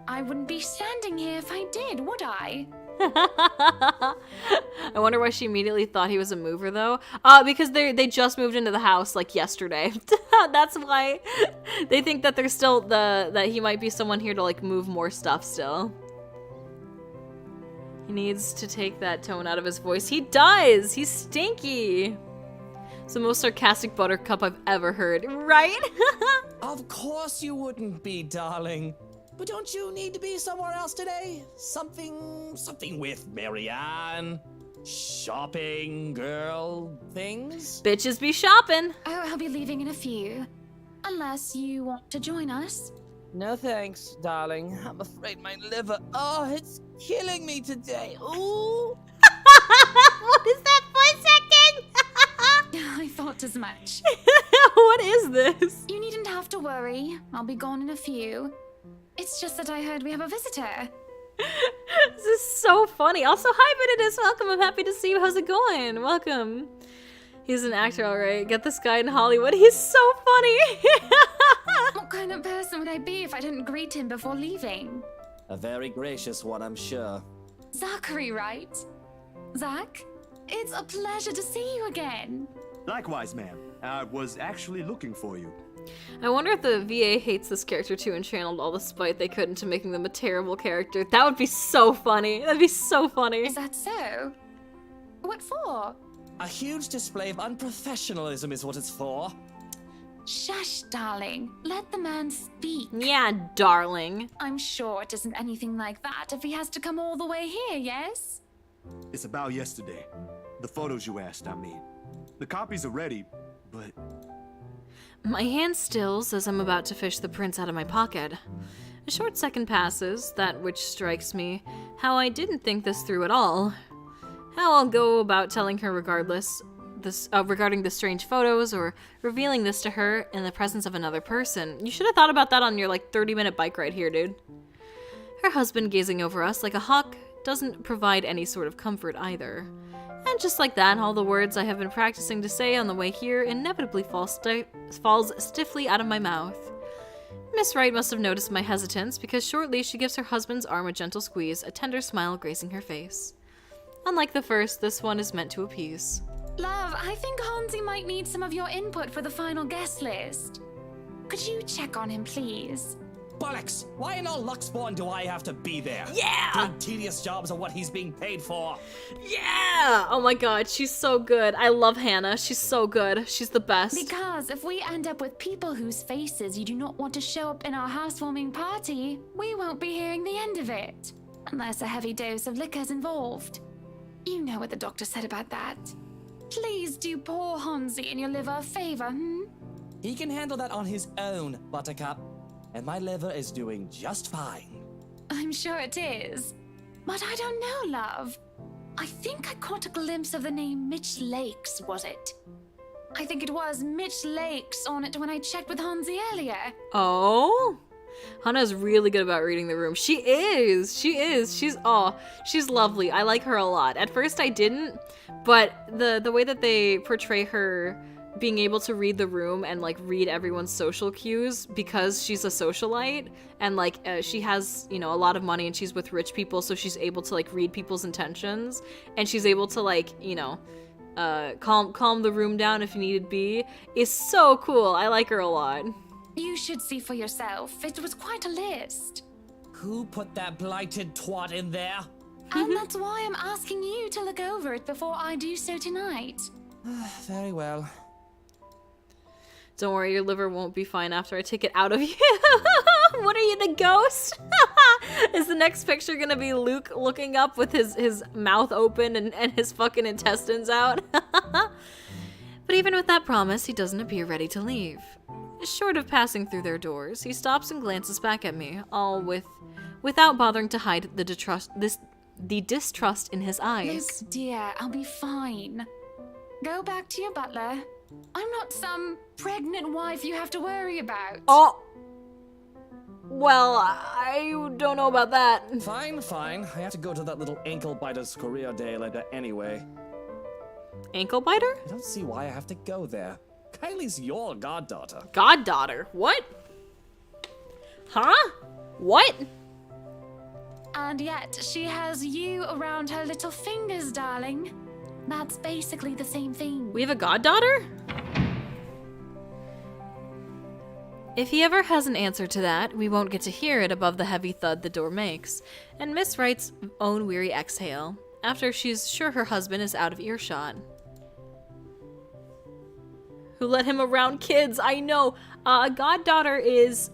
I wouldn't be standing here if I did, would I? I wonder why she immediately thought he was a mover, though. Because they just moved into the house, like, yesterday. That's why they think that there's still that he might be someone here to, like, move more stuff still. He needs to take that tone out of his voice. He does! He's stinky! It's the most sarcastic Buttercup I've ever heard. Right? Of course you wouldn't be, darling. But don't you need to be somewhere else today? Something with Marianne? Shopping, girl, things? Bitches be shopping. Oh, I'll be leaving in a few. Unless you want to join us. No thanks, darling. I'm afraid my liver, it's killing me today. Ooh! What is that for a second? I thought as much. What is this? You needn't have to worry. I'll be gone in a few. It's just that I heard we have a visitor. This is so funny. Also, hi, Benedict. Welcome. I'm happy to see you. How's it going? Welcome. He's an actor, alright. Get this guy in Hollywood. He's so funny. What kind of person would I be if I didn't greet him before leaving? A very gracious one, I'm sure. Zachary, right? Zach? It's a pleasure to see you again. Likewise, ma'am. I was actually looking for you. I wonder if the VA hates this character too and channeled all the spite they could into making them a terrible character. That would be so funny. That'd be so funny. Is that so? What for? A huge display of unprofessionalism is what it's for. Shush, darling. Let the man speak. Yeah, darling. I'm sure it isn't anything like that if he has to come all the way here, yes? It's about yesterday. The photos you asked, I mean. The copies are ready, but... My hand stills as I'm about to fish the prints out of my pocket. A short second passes, that which strikes me how I didn't think this through at all. How I'll go about telling her regarding the strange photos or revealing this to her in the presence of another person. You should have thought about that on your 30-minute bike ride here, dude. Her husband gazing over us like a hawk doesn't provide any sort of comfort either. And just like that, all the words I have been practicing to say on the way here inevitably falls stiffly out of my mouth. Miss Wright must have noticed my hesitance because shortly she gives her husband's arm a gentle squeeze, a tender smile gracing her face. Unlike the first, this one is meant to appease. Love, I think Hansi might need some of your input for the final guest list. Could you check on him, please? Bollocks! Why in all Luxborn do I have to be there? Yeah! Doing tedious jobs are what he's being paid for. Yeah! Oh my god, she's so good. I love Hannah. She's so good. She's the best. Because if we end up with people whose faces you do not want to show up in our housewarming party, we won't be hearing the end of it. Unless a heavy dose of liquor's involved. You know what the doctor said about that. Please do poor Hansi and your liver a favor, He can handle that on his own, Buttercup. And my liver is doing just fine. I'm sure it is. But I don't know, love. I think I caught a glimpse of the name Mitch Lakes, was it? I think it was Mitch Lakes on it when I checked with Hansi earlier. Oh? Hannah's really good about reading the room. She is. She's lovely. I like her a lot. At first I didn't, but the way that they portray her being able to read the room and like read everyone's social cues because she's a socialite and like she has, you know, a lot of money and she's with rich people, so she's able to like read people's intentions and she's able to like, you know, calm the room down if needed be, is so cool. I like her a lot. You should see for yourself. It was quite a list. Who put that blighted twat in there? And that's why I'm asking you to look over it before I do so tonight. Very well. Don't worry, your liver won't be fine after I take it out of you. What are you, the ghost? Is the next picture gonna be Luke looking up with his mouth open and his fucking intestines out? But even with that promise, he doesn't appear ready to leave. Short of passing through their doors, he stops and glances back at me, all without bothering to hide the distrust in his eyes. Luke, dear, I'll be fine. Go back to your butler. I'm not some pregnant wife you have to worry about. Oh! Well, I don't know about that. Fine. I have to go to that little ankle biter's career day later anyway. Ankle biter? I don't see why I have to go there. Kylie's your goddaughter. Goddaughter? What? Huh? What? And yet, she has you around her little fingers, darling. That's basically the same thing. We have a goddaughter? If he ever has an answer to that, we won't get to hear it above the heavy thud the door makes, and Miss Wright's own weary exhale, after she's sure her husband is out of earshot. Who let him around kids? I know. A goddaughter is,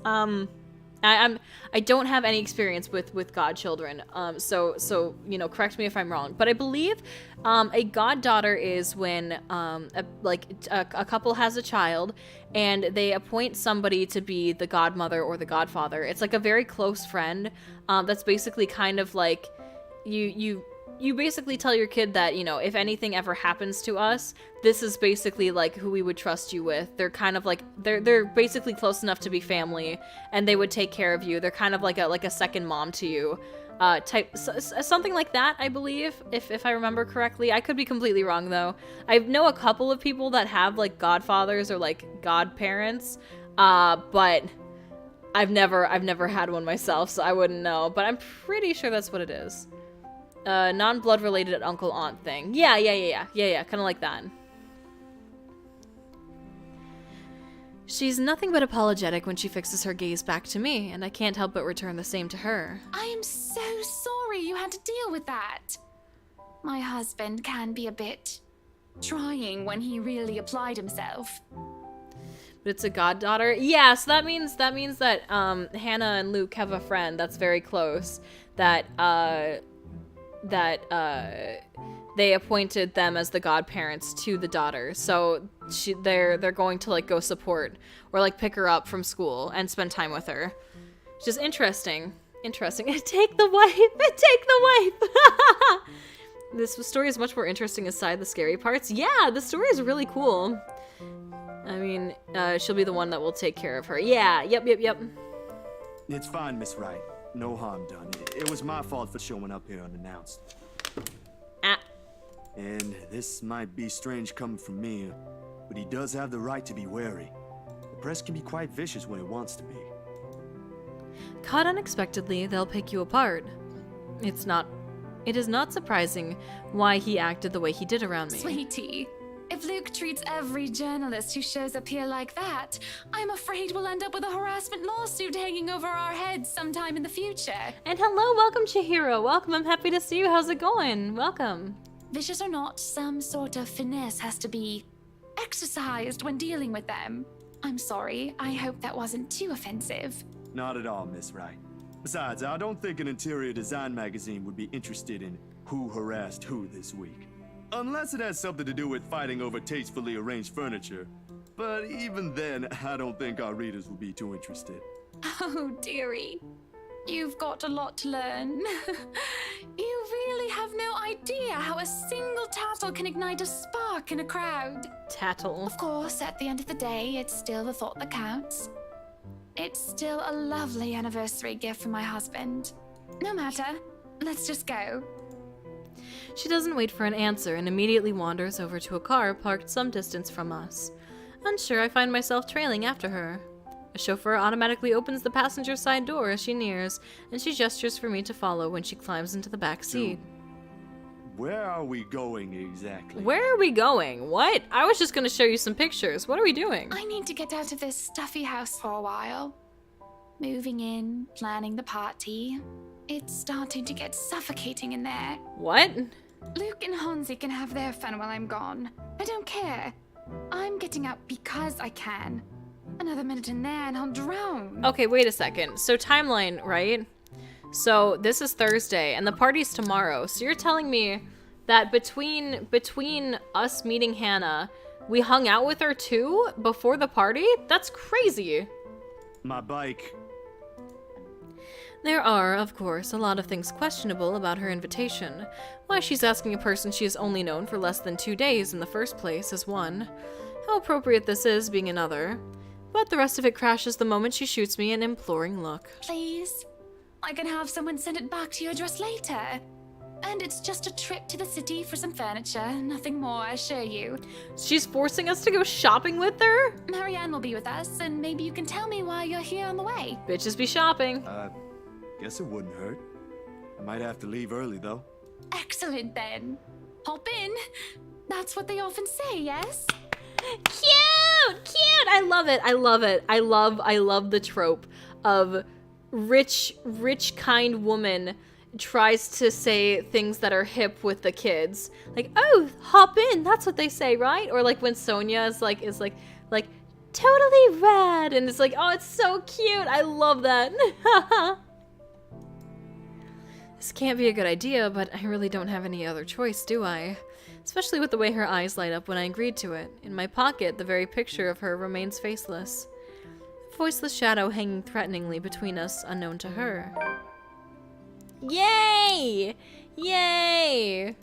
I don't have any experience with godchildren, so you know, correct me if I'm wrong, but I believe a goddaughter is when a couple has a child and they appoint somebody to be the godmother or the godfather. It's like a very close friend. That's basically kind of like you basically tell your kid that, you know, if anything ever happens to us, this is basically like who we would trust you with. They're kind of like they're basically close enough to be family, and they would take care of you. They're kind of like a second mom to you, something like that, I believe, if I remember correctly. I could be completely wrong though. I know a couple of people that have like godfathers or like godparents, but I've never had one myself, so I wouldn't know. But I'm pretty sure that's what it is. Non-blood related uncle aunt thing. Yeah, kind of like that. She's nothing but apologetic when she fixes her gaze back to me, and I can't help but return the same to her. I am so sorry you had to deal with that. My husband can be a bit trying when he really applied himself. But it's a goddaughter. Yeah, so that means that Hannah and Luke have a friend that's very close that they appointed them as the godparents to the daughter. So they're going to like go support or like pick her up from school and spend time with her. It's just interesting. Take the wife. This story is much more interesting aside the scary parts. Yeah, the story is really cool. I mean, she'll be the one that will take care of her. Yeah, yep. It's fine, Miss Wright. No harm done. It was my fault for showing up here unannounced. And this might be strange coming from me, but he does have the right to be wary. The press can be quite vicious when it wants to be. Caught unexpectedly, they'll pick you apart. It is not surprising why he acted the way he did around me. Sweetie, if if Luke treats every journalist who shows up here like that, I'm afraid we'll end up with a harassment lawsuit hanging over our heads sometime in the future. And hello, welcome Chihiro. Welcome, I'm happy to see you. How's it going? Welcome. Vicious or not, some sort of finesse has to be exercised when dealing with them. I'm sorry, I hope that wasn't too offensive. Not at all, Miss Wright. Besides, I don't think an interior design magazine would be interested in who harassed who this week. Unless it has something to do with fighting over tastefully arranged furniture. But even then, I don't think our readers will be too interested. Oh, dearie. You've got a lot to learn. You really have no idea how a single tattle can ignite a spark in a crowd. Tattle. Of course, at the end of the day, it's still the thought that counts. It's still a lovely anniversary gift from my husband. No matter. Let's just go. She doesn't wait for an answer and immediately wanders over to a car parked some distance from us. Unsure, I find myself trailing after her. A chauffeur automatically opens the passenger side door as she nears, and she gestures for me to follow when she climbs into the back seat. Where are we going exactly? Where are we going? What? I was just gonna show you some pictures. What are we doing? I need to get out of this stuffy house for a while. Moving in, planning the party. It's starting to get suffocating in there. What? Luke and Hansi can have their fun while I'm gone. I don't care. I'm getting out because I can. Another minute in there and I'll drown. Okay, wait a second. So timeline, right? So this is Thursday and the party's tomorrow. So you're telling me that between us meeting Hannah, we hung out with her too before the party? That's crazy. My bike. There are, of course, a lot of things questionable about her invitation. Why she's asking a person she has only known for less than 2 days in the first place is one. How appropriate this is being another. But the rest of it crashes the moment she shoots me an imploring look. Please? I can have someone send it back to your address later. And it's just a trip to the city for some furniture, nothing more, I assure you. She's forcing us to go shopping with her? Marianne will be with us, and maybe you can tell me why you're here on the way. Bitches be shopping. Guess it wouldn't hurt. I might have to leave early, though. Excellent, then. Hop in. That's what they often say, yes? Cute! Cute! I love it. I love it. I love the trope of rich, kind woman tries to say things that are hip with the kids. Like, oh, hop in. That's what they say, right? Or like when Sonia is like totally rad. And it's like, oh, it's so cute. I love that. This can't be a good idea, but I really don't have any other choice, do I? Especially with the way her eyes light up when I agreed to it. In my pocket, the very picture of her remains faceless. A voiceless shadow hanging threateningly between us, unknown to her. Yay! Yay!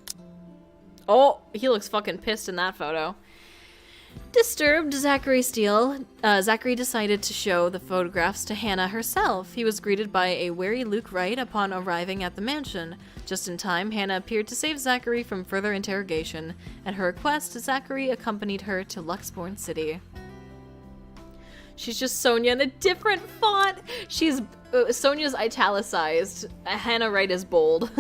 Oh, he looks fucking pissed in that photo. Disturbed, Zachary decided to show the photographs to Hannah herself. He was greeted by a wary Luke Wright upon arriving at the mansion. Just in time, Hannah appeared to save Zachary from further interrogation. At her request, Zachary accompanied her to Luxborn City. She's just Sonia in a different font. She's Sonia's italicized. Hannah Wright is bold.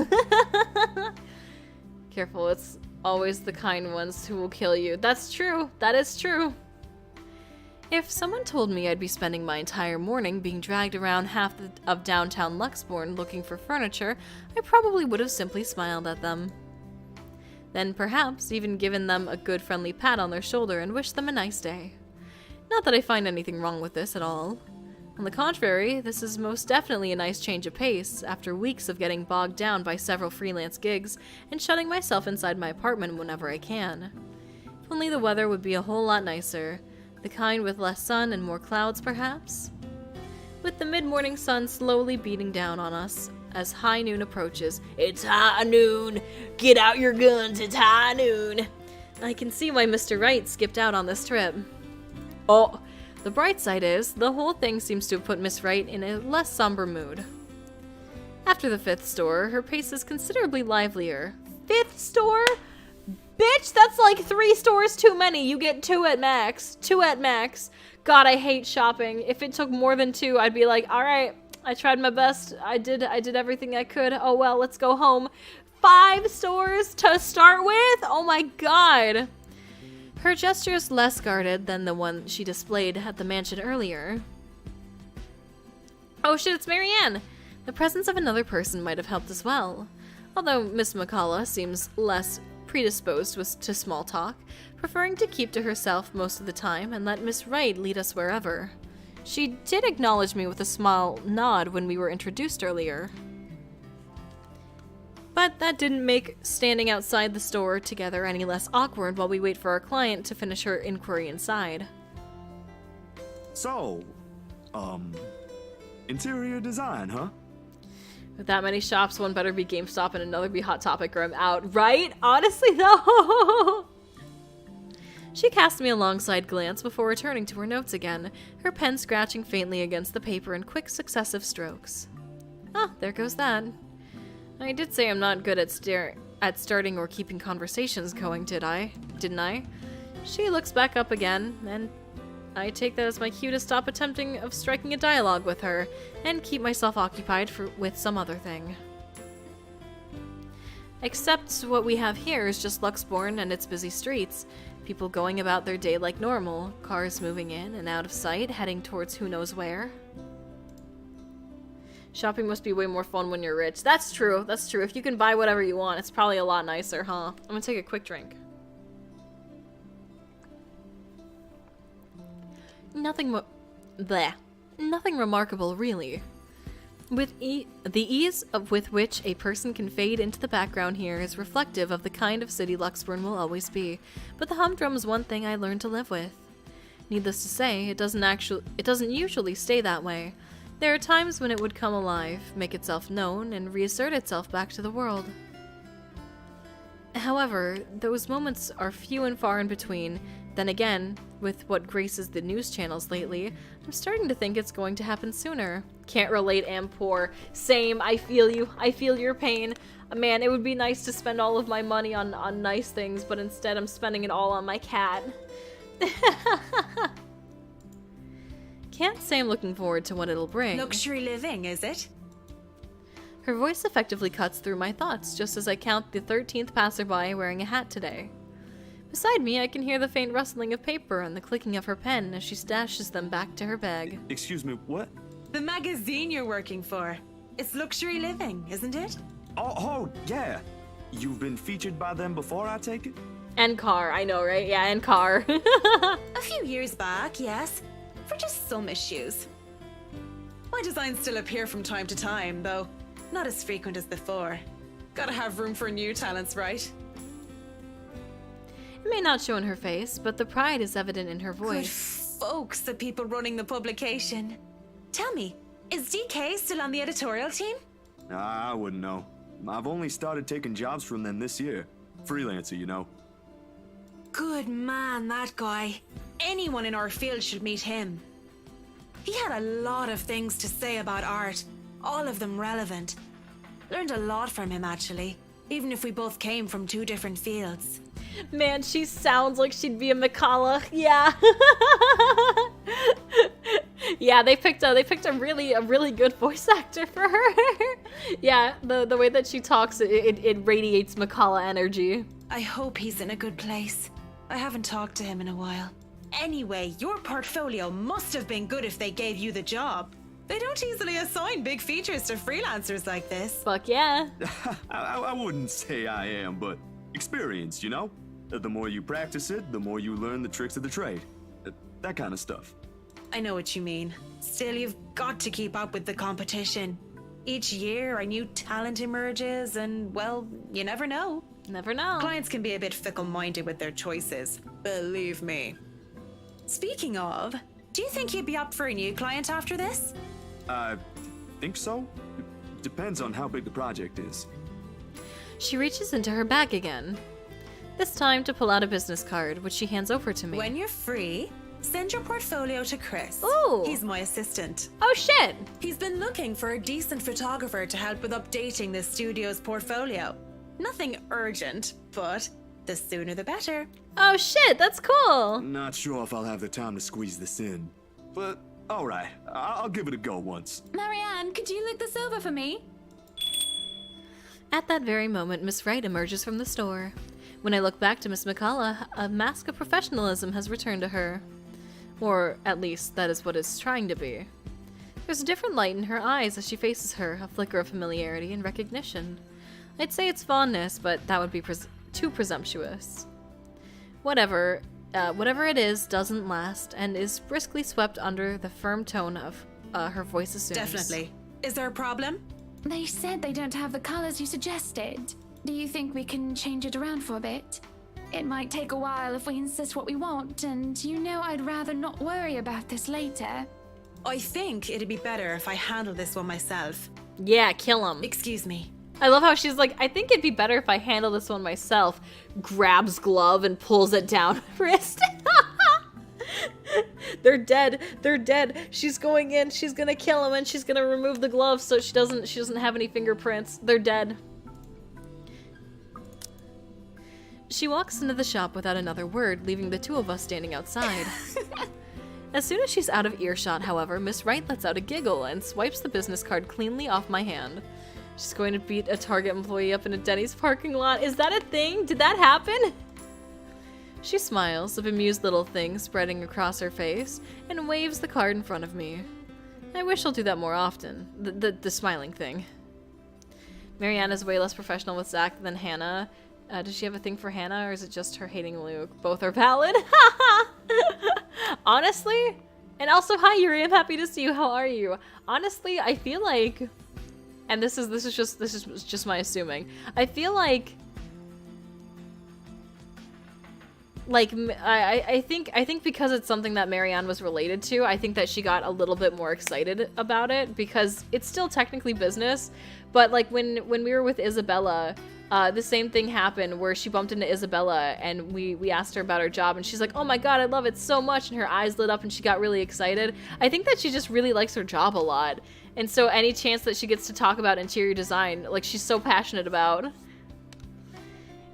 Careful, it's always the kind ones who will kill you. That's true. That is true. If someone told me I'd be spending my entire morning being dragged around half of downtown Luxborn looking for furniture, I probably would have simply smiled at them. Then perhaps even given them a good friendly pat on their shoulder and wished them a nice day. Not that I find anything wrong with this at all. On the contrary, this is most definitely a nice change of pace, after weeks of getting bogged down by several freelance gigs and shutting myself inside my apartment whenever I can. If only the weather would be a whole lot nicer, the kind with less sun and more clouds, perhaps? With the mid-morning sun slowly beating down on us as high noon approaches. It's high noon! Get out your guns, it's high noon! I can see why Mr. Wright skipped out on this trip. Oh, the bright side is, the whole thing seems to have put Miss Wright in a less somber mood. After the 5th store, her pace is considerably livelier. 5th store? Bitch, that's like 3 stores too many. You get 2 at max. 2 at max. God, I hate shopping. If it took more than 2, I'd be like, alright, I tried my best. I did everything I could. Oh well, let's go home. 5 stores to start with? Oh my god. Her gestures less guarded than the one she displayed at the mansion earlier. Oh shit, it's Marianne! The presence of another person might have helped as well. Although Miss McCullough seems less predisposed to small talk, preferring to keep to herself most of the time and let Miss Wright lead us wherever. She did acknowledge me with a small nod when we were introduced earlier. But that didn't make standing outside the store together any less awkward while we wait for our client to finish her inquiry inside. So, interior design, huh? With that many shops, one better be GameStop and another be Hot Topic or I'm out, right? Honestly, though. She cast me a long-side glance before returning to her notes again, her pen scratching faintly against the paper in quick successive strokes. Ah, there goes that. I did say I'm not good at starting or keeping conversations going, didn't I? She looks back up again, and I take that as my cue to stop attempting of striking a dialogue with her and keep myself occupied with some other thing. Except what we have here is just Luxbourne and its busy streets. People going about their day like normal, cars moving in and out of sight, heading towards who knows where. Shopping must be way more fun when you're rich. That's true, that's true. If you can buy whatever you want, it's probably a lot nicer, huh? I'm gonna take a quick drink. Nothing remarkable, really. With the ease with which a person can fade into the background here is reflective of the kind of city Luxbourne will always be, but the humdrum is one thing I learned to live with. Needless to say, it doesn't usually stay that way. There are times when it would come alive, make itself known, and reassert itself back to the world. However, those moments are few and far in between. Then again, with what graces the news channels lately, I'm starting to think it's going to happen sooner. Can't relate, am poor. Same, I feel you. I feel your pain. Man, it would be nice to spend all of my money on nice things, but instead I'm spending it all on my cat. Can't say I'm looking forward to what it'll bring. Luxury living, is it? Her voice effectively cuts through my thoughts, just as I count the 13th passerby wearing a hat today. Beside me, I can hear the faint rustling of paper and the clicking of her pen as she stashes them back to her bag. Excuse me, what? The magazine you're working for. It's Luxury Living, isn't it? Oh, yeah. You've been featured by them before, I take it? And car, I know, right? Yeah, and car. A few years back, yes. For just some issues. My designs still appear from time to time, though not as frequent as before. Gotta have room for new talents, right? It may not show in her face, but the pride is evident in her Good voice. folks, the people running the publication. Tell me, is DK still on the editorial team? I wouldn't know. I've only started taking jobs from them this year. Freelancer, you know. Good man, that guy. Anyone in our field should meet him. He had a lot of things to say about art, all of them relevant. Learned a lot from him, actually, even if we both came from two different fields. Man, she sounds like she'd be a McCullough. Yeah. Yeah, they picked a really good voice actor for her. Yeah, the way that she talks, it radiates McCullough energy. I hope he's in a good place. I haven't talked to him in a while. Anyway, your portfolio must have been good if they gave you the job. They don't easily assign big features to freelancers like this. Fuck yeah. I wouldn't say I am, but experienced, you know? The more you practice it, the more you learn the tricks of the trade. That kind of stuff. I know what you mean. Still, you've got to keep up with the competition. Each year, a new talent emerges, and, well, you never know. Never know. Clients can be a bit fickle-minded with their choices. Believe me. Speaking of, do you think you'd be up for a new client after this? I think so. Depends on how big the project is. She reaches into her bag again. This time to pull out a business card, which she hands over to me. When you're free, send your portfolio to Chris. Ooh. He's my assistant. Oh shit! He's been looking for a decent photographer to help with updating the studio's portfolio. Nothing urgent, but the sooner the better. Oh shit, that's cool! Not sure if I'll have the time to squeeze this in. But, alright, I'll give it a go once. Marianne, could you look this over for me? At that very moment, Miss Wright emerges from the store. When I look back to Miss McCullough, a mask of professionalism has returned to her. Or, at least, that is what it's trying to be. There's a different light in her eyes as she faces her, a flicker of familiarity and recognition. I'd say it's fondness, but that would be too presumptuous. Whatever it is doesn't last, and is briskly swept under the firm tone of her voice assumes. Definitely. Is there a problem? They said they don't have the colors you suggested. Do you think we can change it around for a bit? It might take a while if we insist what we want, and you know I'd rather not worry about this later. I think it'd be better if I handle this one myself. Yeah, kill him. Excuse me. I love how she's like, I think it'd be better if I handle this one myself. Grabs glove and pulls it down wrist. They're dead. They're dead. She's going in. She's gonna kill him, and she's gonna remove the glove so she doesn't have any fingerprints. They're dead. She walks into the shop without another word, leaving the two of us standing outside. As soon as she's out of earshot, however, Miss Wright lets out a giggle and swipes the business card cleanly off my hand. She's going to beat a Target employee up in a Denny's parking lot. Is that a thing? Did that happen? She smiles, a bemused little thing spreading across her face, and waves the card in front of me. I wish she'll do that more often. The smiling thing. Marianne is way less professional with Zach than Hannah. Does she have a thing for Hannah, or is it just her hating Luke? Both are valid. Honestly, and also, hi Yuri, I'm happy to see you. How are you? Honestly, I feel like, and this is just my assuming. I feel like I think because it's something that Marianne was related to, I think that she got a little bit more excited about it because it's still technically business. But like when we were with Isabella, the same thing happened where she bumped into Isabella and we asked her about her job and she's like, oh my god, I love it so much, and her eyes lit up and she got really excited. I think that she just really likes her job a lot, and so any chance that she gets to talk about interior design, like, she's so passionate about.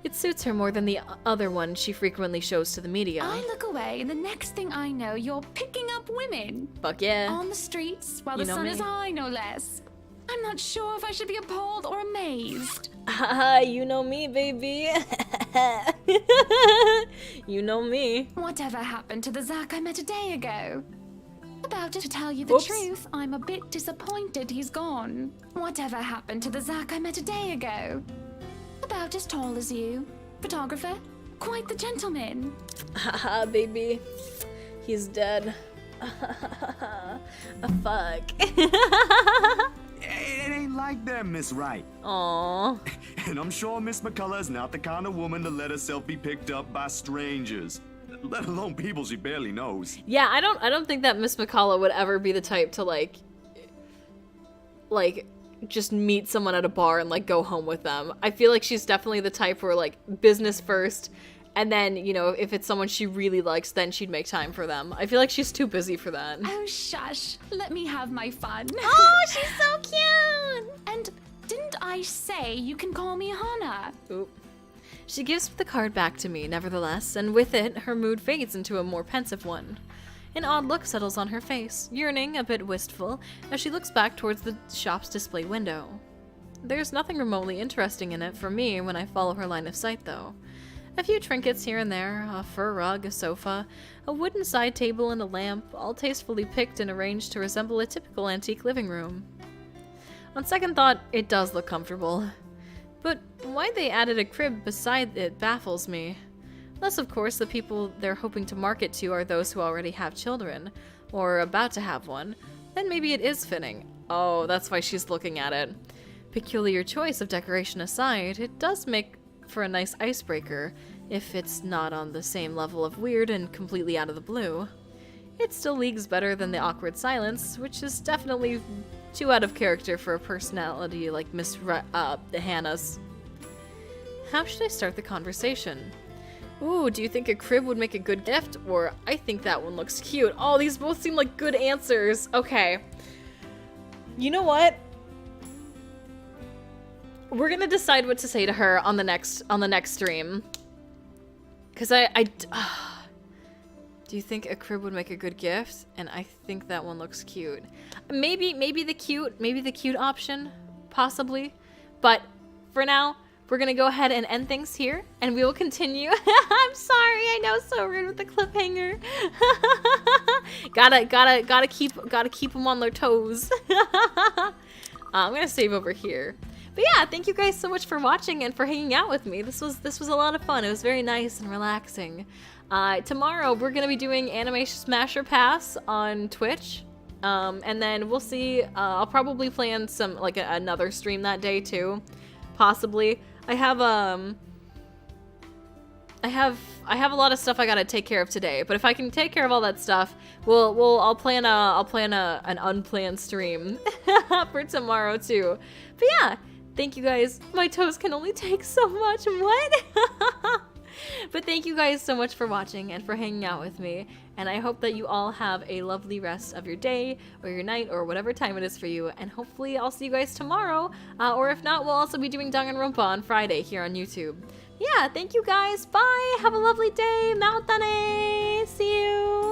It suits her more than the other one she frequently shows to the media. I look away, and the next thing I know, you're picking up women. Fuck yeah. On the streets, while You the know sun me. is high, no less. I'm not sure if I should be appalled or amazed. Haha, you know me, baby. You know me. Whatever happened to the Zach I met a day ago? About it, to tell you the Oops. truth, I'm a bit disappointed he's gone. Whatever happened to the Zach I met a day ago? About as tall as you. Photographer. Quite the gentleman. Haha, baby. He's dead. Fuck. It ain't like that, Miss Wright. Aww. And I'm sure Miss McCullough is not the kind of woman to let herself be picked up by strangers, let alone people she barely knows. Yeah, I don't think that Miss McCullough would ever be the type to like just meet someone at a bar and like go home with them. I feel like she's definitely the type where like business first, and then, you know, if it's someone she really likes, then she'd make time for them. I feel like she's too busy for that. Oh, shush. Let me have my fun. Oh, she's so cute! And didn't I say you can call me Hannah? Oop. She gives the card back to me, nevertheless, and with it, her mood fades into a more pensive one. An odd look settles on her face, yearning, a bit wistful, as she looks back towards the shop's display window. There's nothing remotely interesting in it for me when I follow her line of sight, though. A few trinkets here and there, a fur rug, a sofa, a wooden side table, and a lamp, all tastefully picked and arranged to resemble a typical antique living room. On second thought, it does look comfortable. But why they added a crib beside it baffles me. Unless, of course, the people they're hoping to market to are those who already have children, or about to have one. Then maybe it is fitting. Oh, that's why she's looking at it. Peculiar choice of decoration aside, it does make for a nice icebreaker, if it's not on the same level of weird and completely out of the blue. It still leagues better than the awkward silence, which is definitely too out of character for a personality like Miss Hannah's. How should I start the conversation? Ooh, do you think a crib would make a good gift? Or, I think that one looks cute. Oh, these both seem like good answers. Okay. You know what? We're gonna decide what to say to her on the next stream. Cause do you think a crib would make a good gift? And I think that one looks cute. Maybe the cute option, possibly. But for now, we're gonna go ahead and end things here, and we will continue. I'm sorry, I know, so rude with the cliffhanger. gotta keep them on their toes. I'm gonna save over here. But yeah, thank you guys so much for watching and for hanging out with me. This was a lot of fun. It was very nice and relaxing. Tomorrow we're gonna be doing Anime Smasher Pass on Twitch. And then we'll see. I'll probably plan some another stream that day too, possibly. I have a lot of stuff I gotta take care of today, but if I can take care of all that stuff, I'll plan an unplanned stream for tomorrow too. But yeah, thank you guys. My toes can only take so much. What? But thank you guys so much for watching and for hanging out with me, and I hope that you all have a lovely rest of your day or your night or whatever time it is for you, and hopefully I'll see you guys tomorrow, or if not, we'll also be doing Danganronpa on Friday here on YouTube. Yeah, thank you guys. Bye. Have a lovely day. Mautane. See you.